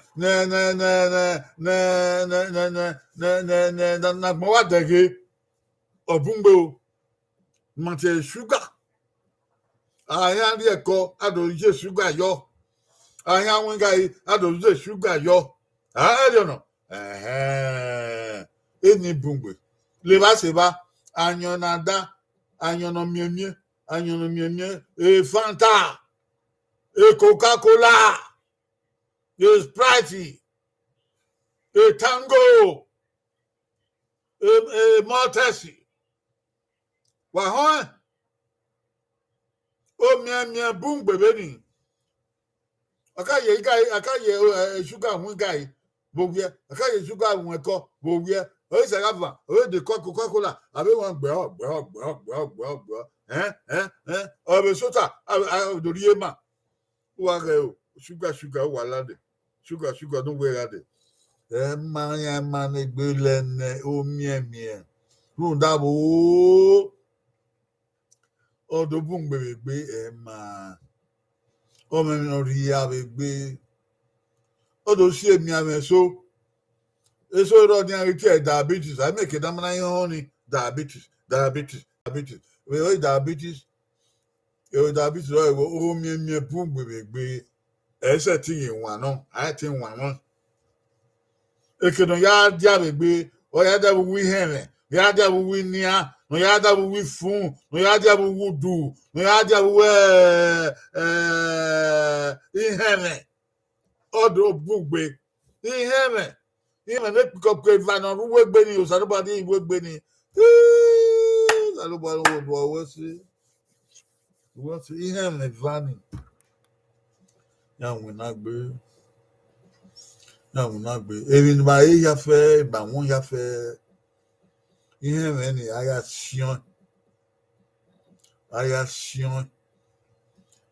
na gbo wa dege obungbe o mate sugar aya ri eko ado je sugar yo aya won gai ado je sugar yo ri no eni bungbe le ba se ba anyonada anyonomiemie e Fanta e Coca-Cola e Sprite e Tango e Maltese wa ho o miemie bungbe be ni akaye sugar hun gai bogye akaye sugar hun eko bogye o se gaba o de Coca-Cola abe won gbe o be sota do riema wa ge o sugar wa lade sugar don we lade ma ne gbe lene o miemie run dabo o do bungbe gbe ma o me no ri ave gbe o do si emi ame so eso ro ni ari ti diabetes I make it amana honey diabetes we diabetes o mi bungbe ese ti yin wa no I ti wa no ekedo ya dia begbe o ya da wi hene ya da wi nia no ya da wi fun no ya da wi wudu no ya da wi ihene odo bungbe ihene ne pick up ke van on we gbe ni o sa nobody we gbe ni nobody wo si ihene van ya won na gbe ebi ni ba ya fe ba won ya fe ihene ni aya sion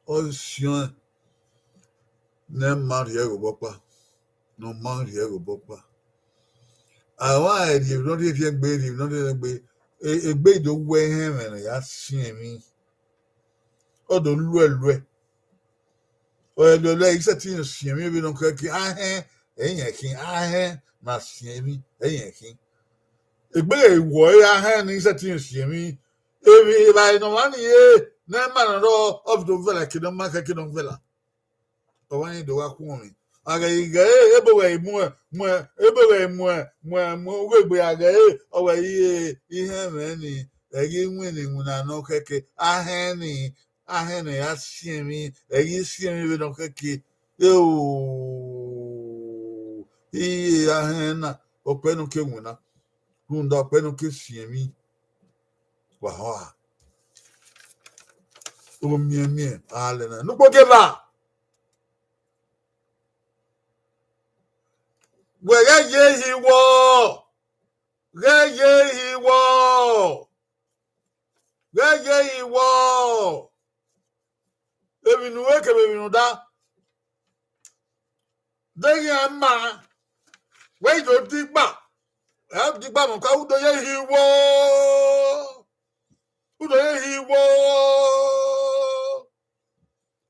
o sion ne marie go bopa no marie go bopa àwọn ẹ̀dì ìrìnàdí fi ẹgbẹ́ ẹgbẹ́ ìdówó ẹ̀hẹ́ mẹ́rin yá sí ẹ̀mí ọ̀dọ̀ lúẹ̀lúẹ̀ ọ̀ẹ̀lúẹ̀ iṣẹ́ tí ń sí ẹ̀mí bí nǹkan kí ahẹ́ ẹ̀yìn ẹ̀kín ahẹ́ máa sí ẹ̀mí ẹ̀yìn ẹ̀kín ẹgbẹ́ ìwọ̀ ahẹ́ ní iṣẹ́ tí ń sí ẹ̀mí èmi ìbá ìnáwó nìyé náà má nà ọ̀fìdó fẹ́lá kí ló má kẹ́kí ló ń fẹ́lá ọ̀wá ní ìdòwá kún mi agayiga ebewe wegbe aga owe ihe meni Iriemwin na no keke aheni ya siemi siemi be no keke ahena openu ke nwuna runda openu ke siemi Wow. Mie. Alena. No pokeba. Where ye he war. Where ye he war. Where ye he war. Ebi nu weke ebi nu da. Dey ma. Where you digba. Digba mo ka udo ye he war. Udo ye he war.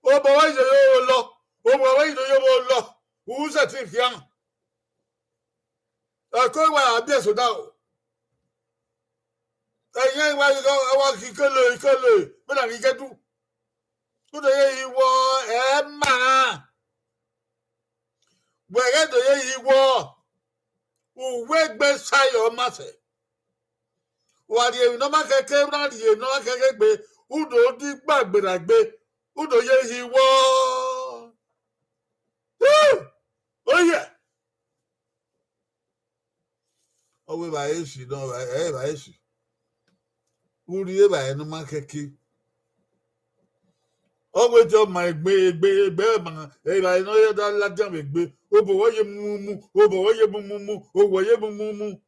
O bo wa je yo lo. O bo wa je yo lo. Who say think yan? Ko wa abi so da o. Ẹ̀yẹ́ ìwà àwọn ìkọlẹ̀ mẹ́ta ní kẹ́dù. Tó yẹ ìwọ ẹ̀ máa. Wẹ̀rẹ́ tó yẹ ìwọ òwe gbé sáyọ̀ máṣẹ̀. Wà á di èmi náà má kẹ́kẹ́ náà di èmi náà kẹ́kẹ́ gbé. Udò dí gbàgbèrègbè. Udò yẹ ìwọ. Ó yẹ. Ọwọ́ ìbà èsì náà ẹ̀ ìbà èsì. Uri eba enu makeke. Ogwe jo ma egbe ma eba eno ye da la jam egbe. Obo wo ye mumu, obo wo ye mumu, obo ye mumu.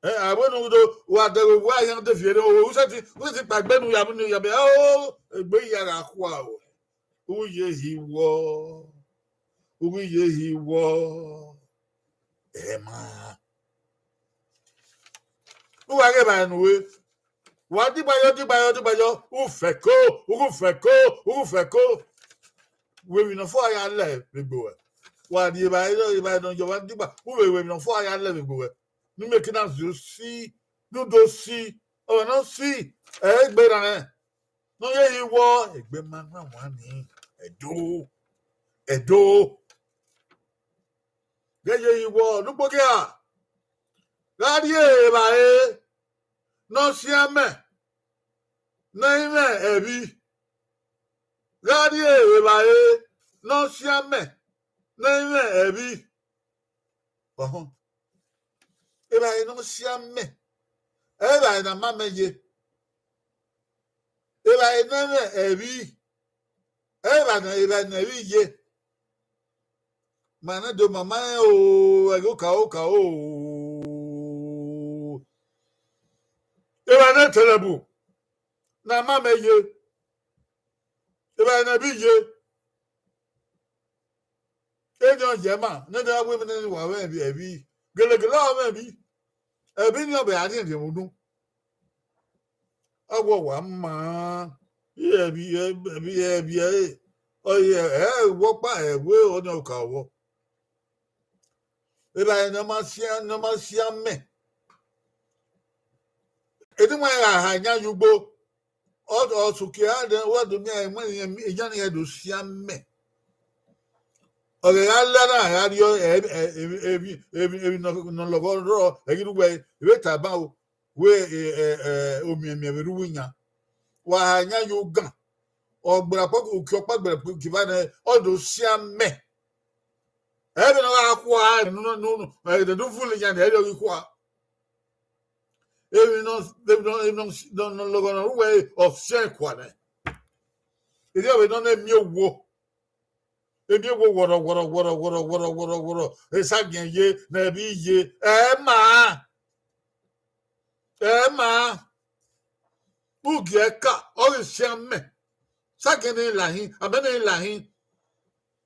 Awonu do wa de wa yan de fiere o se ti pagbe nu ya be o egbe yara kwa o. Uye hiwo. Uye hiwo. Ema. Uwa ge ba nu we. Wa digbayo. Ufeko. We mi no fo aya le gbegbo e. Wa di ba no jo wa digba. We mi no fo aya le gbegbo e. Nu me kina zo si, nu do si. O no si. Egbe ra e. No ye iwo egbe ma na wa ni. Edo. Ye iwo nu gboge a. Gadi e ba e. No siame. Naime ebi. Gadi e ba e. No siame. Naime ebi. Ohun. Eba e no siame. Eba e na mame ye. Eba e naime ebi. Eba na ebi ye. Mana do mama o. Ego ka o. Eba na telebu. Na mame ye. Eba na bi ye. Ejo jema. Ne da we me wa we bi ebi. Gele o me bi. Ebi ni obe ade de mu. Awo wa ma. Ebi. Oye wo pa ewe oni o ka wo. Eba na ma sia me. Edi mo ya hanya yugbo. O sukia de wa do mi e mo ejan ye do sia me. Oge alara ya rio ebi no logo ro egirugbe we taba o we omiemi berunya wa hanya yoga ogbra poko ukiopa gbere kiba na odo sia me ebe no akwa no de do fuli nya de ero kwa ebi no logo no we of share kwa na ide we no na mi owo ebi wo woro esagen ye na ebi ye ma ugi eka o siame sagen lahin abene lahin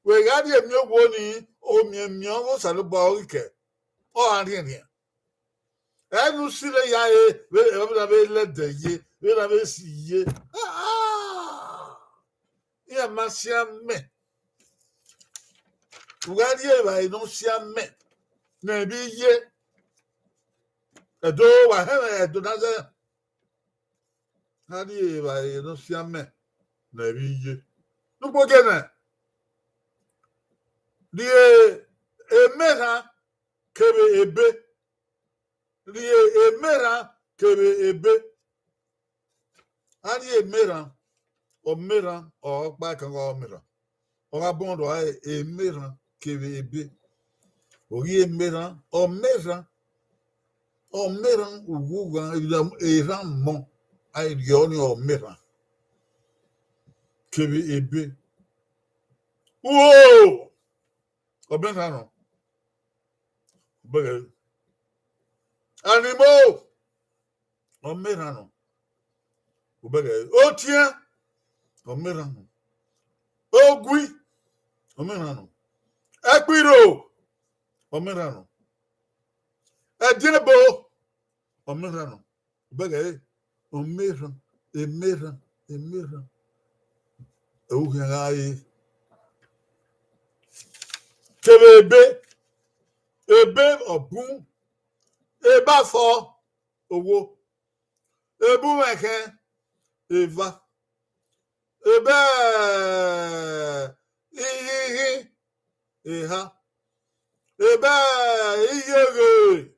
we ga di emi owo ni omi o salubo orike o arin ni enu sile ya e we be le de ye we na be si ye ya ma siame Ugadi eba no siame na bi ye edo wa he edo na ze Ugadi eba no siame na bi ye no gboge na di emera kebe ebe Adi emera o pa kan o mera o ga bon do emera kebe ebe Ogi emera o mera O meran uguga eran mon aidioni o meran. Kebi ebe. Whoa! O benano. Bege. Animo. O merano. O bege. O tien. O merano. O gui. O merano. Equiro. O merano. Edinebo. O merano. Bege. O meran. E meran. E meran. O ganhai. Kebe ebe obun. Eba fo. Owo. Ebu meke. Eva. Ebe. Ihihi. Eha. Ebe. Iyege.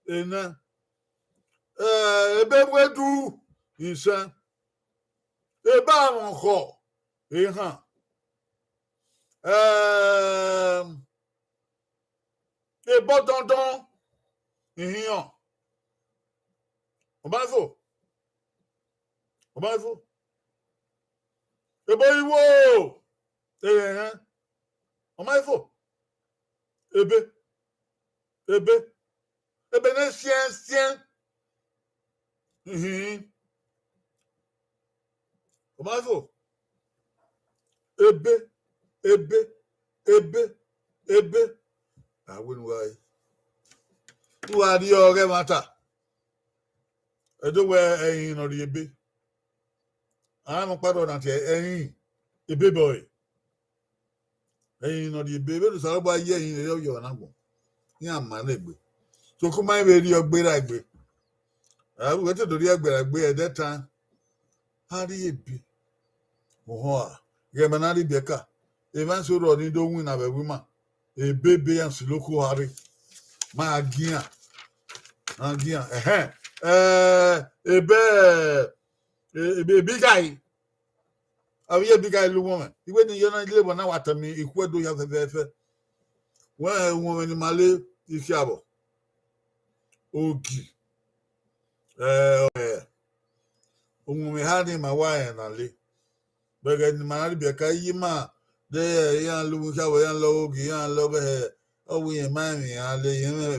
Ena. Ebe wedu. Isa. Ebe amonko. Eha. Ebo dondon. Ihian. Obafo. Obafo. Ebo iwo. Ehe. Obafo. Ebe. Ebe. Ebe ne sien. Obafo. Ebe. I wouldn't worry. Who are the Oghe matter? I don't wear any or the ebe. I'm a part of that. Any ebe boy. Any or the ebe. But it's all about ye in your number. Yeah, my leg. So come my radio be like me. I went to the Agbe at that time. How do you be? Oh, Gemanadi Beka. Even so, Rodney don't win a woman. A baby and Siloko Harry. My Agia. Agia. A big guy. A big guy woman. He went in United Labor now at me. If what do you have a better? When a woman in Malay is Yabo. Oghe. We had him a wire and a lay. But in Maribeka, Yima, there, young Louis, young Log, young Log, oh, we remind me, I lay him a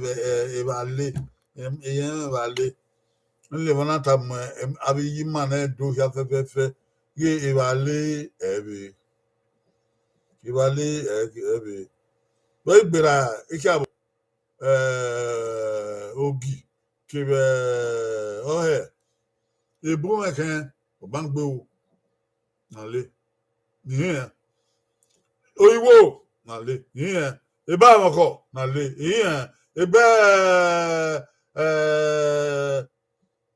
valley, only one at Abi Yiman, do have a better, ye valley, every. Every. But Ikabo, Oghe, Oghe, a boom again, or Bankbo. Nale. Yeah. Oyiwo. Nale. Yeah. Ebe amako. Nale. Yeah. Ebe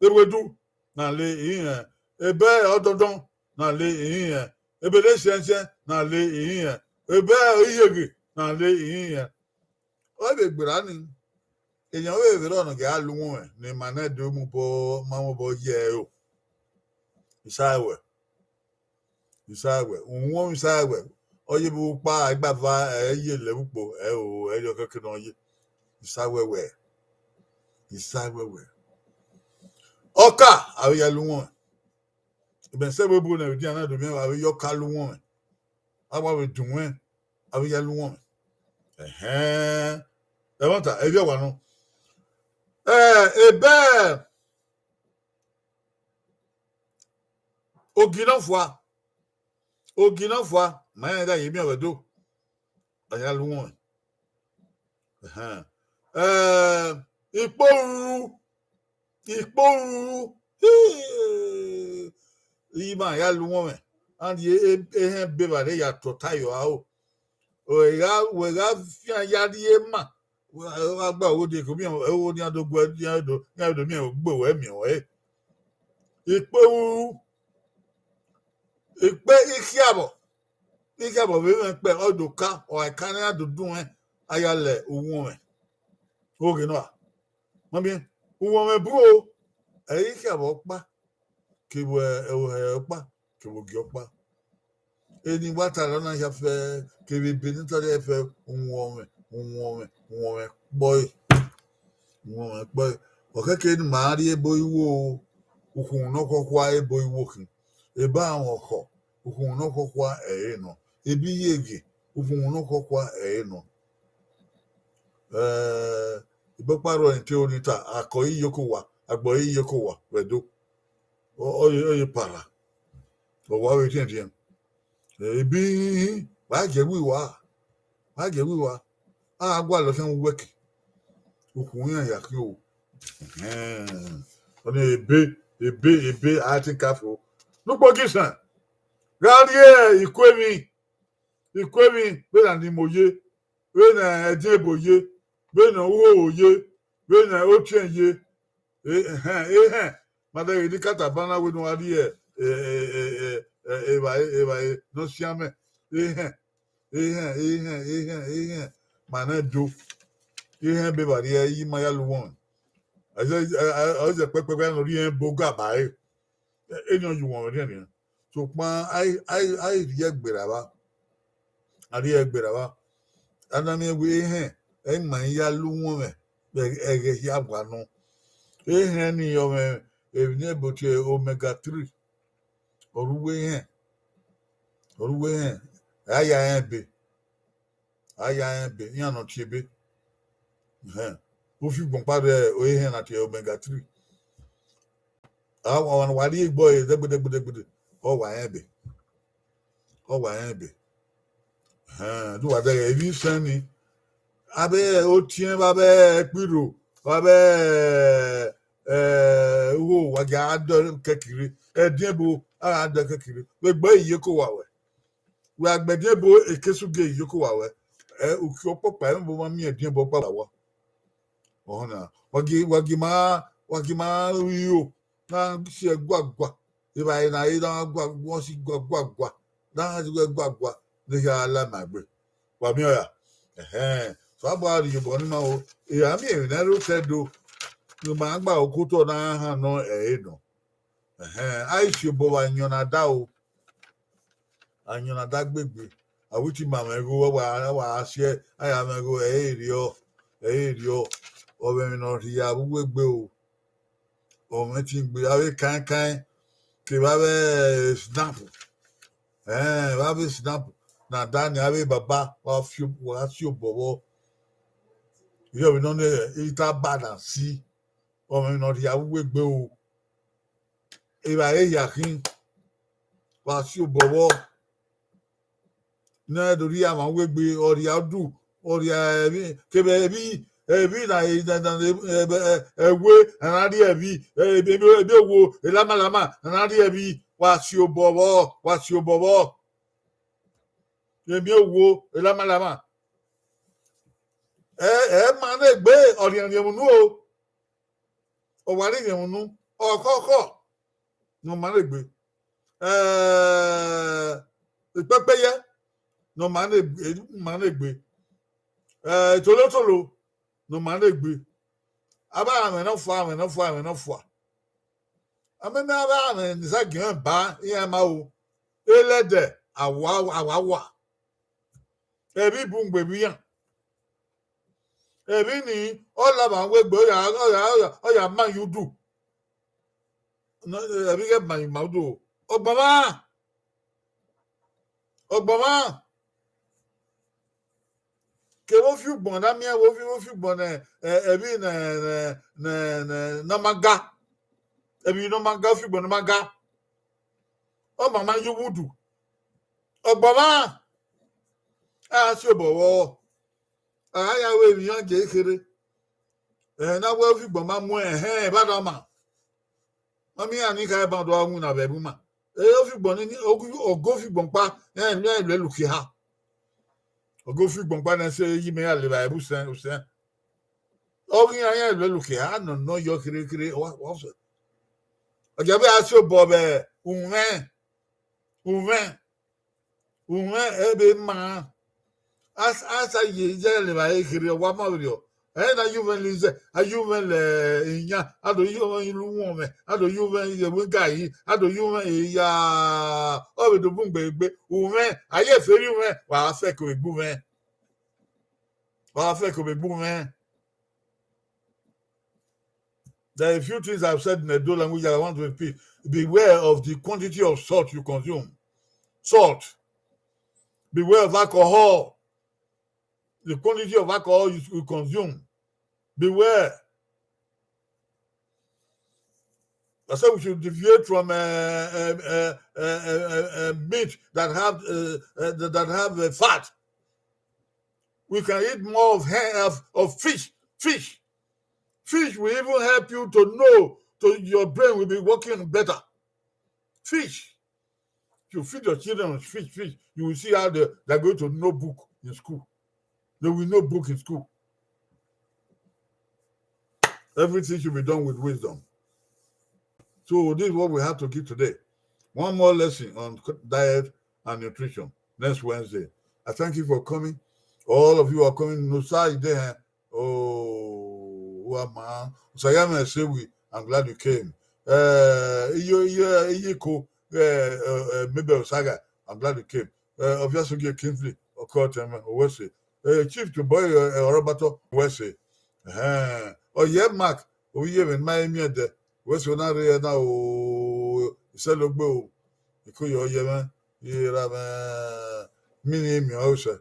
ewedu. Nale. Yeah. Ebe ododon. Nale. Yeah. Ebe lesense. Nale. Yeah. Ebe iyege. Nale. Yeah. O be gbera ni. Èyàn we be lọ́nà ke alu won ni manedo mu bo mamu bo ye o. Isawe. Wọ́n ìsáwẹ̀ ọyẹ́ bí wọ́n pa agbáfa ẹ̀yẹ lẹ́wùpọ̀ ẹ̀yọ kẹ́kẹ́ náà yẹ ìsáwẹ̀wẹ̀ ọkà àwíyálù wọn ìbẹ̀nsẹ̀ gbogbo náà ìdí àná dòmí àwíyọ kálù wọn àwáwẹ̀ dùn wọn àwíyálù wọn ẹ̀wọ̀n ta ẹ̀bí ọ̀wà nù ẹ̀bẹ̀ ògì náà fà. Oghe na fwa, maya da yemi awedo. Ayalu won. Iporu. Ima ayalu won. And ye beba de ya totayo ao. We ga fian yadi ema. Agba wo de ko mi o ni adogbo ni ado mi o gbo we mi o e. Iporu. Ikpe ikiabo be me pe odoka o ikane adudun ayale ohun oge no mo bi ohun bro ikiabo pa kibo pa kibo gi opa eni wata lona ya fe kibi bi nitori fe ohun boy okeke ni maari ebo iwo ukun no kokwa ebo iwo kin eba awon ko ukun no kokwa no ebi yege ukun no kokwa no Vbekpae nke onita ako iyokowa agbo iyokowa wedo oye para owa we tin ebi ba je wiwa agwa lo kan weki ukun yan ya ki o oni ebe ati kafo nugbo kisan garie ikwemi be na ni moye be na edeboye be na oye be na otienye mada yedi kata bana we no ari eba no siame mana do be bari yi maya luwon aje pepe no ri boga bai enyo ju won ri ni so pa ai ri egbera ba adami we man ya luwon me ege ya gwa no ni yo me ebine bote omega 3 oruwe aya ebe yan no tiebe o fi gbon pare o na ti omega 3 awon wari igbo degbedegbede o wa ebe do wa de ebi sani abe o tien ba be piro ba be wo wa ga do kekiri ediebo a do kekiri we gbo iye ko wa we we agbediebo ekesuge iye ko wa we uki opopa embo ma mi ediebo pa wa ona wagi ma yo na si egwagwa iba ina ida gwa won si gwagwa na si gwagwa ni ya la magbe wa mi oya so about you boni ma o ya mi na ro tedo no ma gba okuto na ha no no ai si bo wa nyona da o anyona da gbegbe awuti ma me go wa ase aya me go rio o be mi no ri ya gbegbe o me ti gbe awe kan ke ba be snap ba be snap na dani awe baba wa fi bobo yo we no ita balance si o me no ri ya gbegbe o iba yakin wa fi bobo na do ri ama wegbe ori adu ori kebe ebi na ewe anari ebi wo elama anari ebi wa si obobo ebi wo elama ma na egbe ori anriemunu o wari anriemunu okoko no ma na egbe pepeye no ma na egbe tolotolo no ma na egbe aba ame no fo ameme aba ame nisa gian ba iya ma o elede awawa ebi bu ngbe bi yan ebi ni ola ma we gbe oya man you do no ebi get man ma do ogbama ke wo fi gbon na mi wo fi gbon ebi na maga ebi no maga fi gbon maga o mama you wudu ogbama a si obowo aya we mi yan je kere na wo fi gbon ma mu ba do ma mami ani ka ba do anwu na bebu ma o fi gbon ni ogo fi gbon pa ni ile luki ha ogo fi gbon pa na se yi me ale ba ebu sen ogi yan ile luki ha no yo kere o so oja be a si obo be unwe ebe ma asa ye je le ba kere wa ma ri o na juvenile le inya ado ilu won me ado juven ye we gai ado juven ya o be do bungbe ume aye feri ume wa fe ko egbu me There are a few things I've said in the Edo language that I want to repeat. Beware of the quantity of salt you consume. Salt. Beware of alcohol. The quantity of alcohol you consume. Beware. I said we should deviate from meat that have fat. We can eat more of fish. Fish will even help you to know. Your brain will be working better. Fish. You feed your children on fish. You will see how they're going to know book in school. They will know book in school. Everything should be done with wisdom. So this is what we have to give today. One more lesson on diet and nutrition next Wednesday. I thank you for coming. All of you are coming. No side there. Oh, man. I'm glad you came. Maybe Saga. I'm glad you came. Obviously, you came free. Of course, Wesley. Chief to boy Roberto Wesley. Oh, yeah, Mark. Oh, yeah, in Miami. Wesley, now, Selogbo. You yeah, man. Mini, also.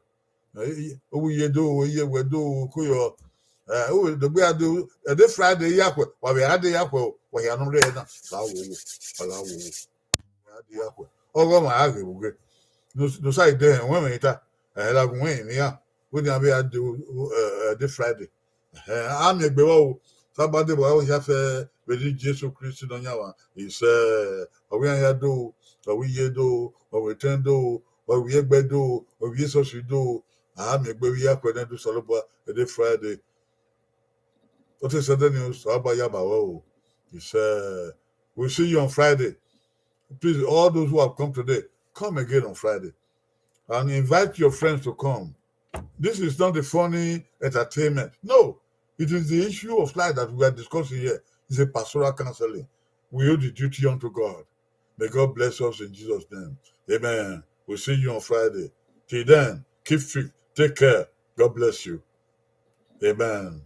Oh, you do, we do, Kuyo. The way I do this Friday, Yakwa, while we had the Yakwa, we are not ready now. Oh, my argument. No side there, and women, I have win, yeah. We didn't have this Friday. I'm a below somebody will always have a religious Christian on Yawa. He said, we are do, or we do, or we turn do, or we do, or we so she do. I'm a baby yakwa do Saloba every Friday. What is the news? Abba Yaba. He said, we'll see you on Friday. Please, all those who have come today, come again on Friday and invite your friends to come. This is not the funny entertainment. No, it is the issue of life that we are discussing here. It's a pastoral counseling. We owe the duty unto God. May God bless us in Jesus' name. Amen. We'll see you on Friday. Till then, keep fit. Take care. God bless you. Amen.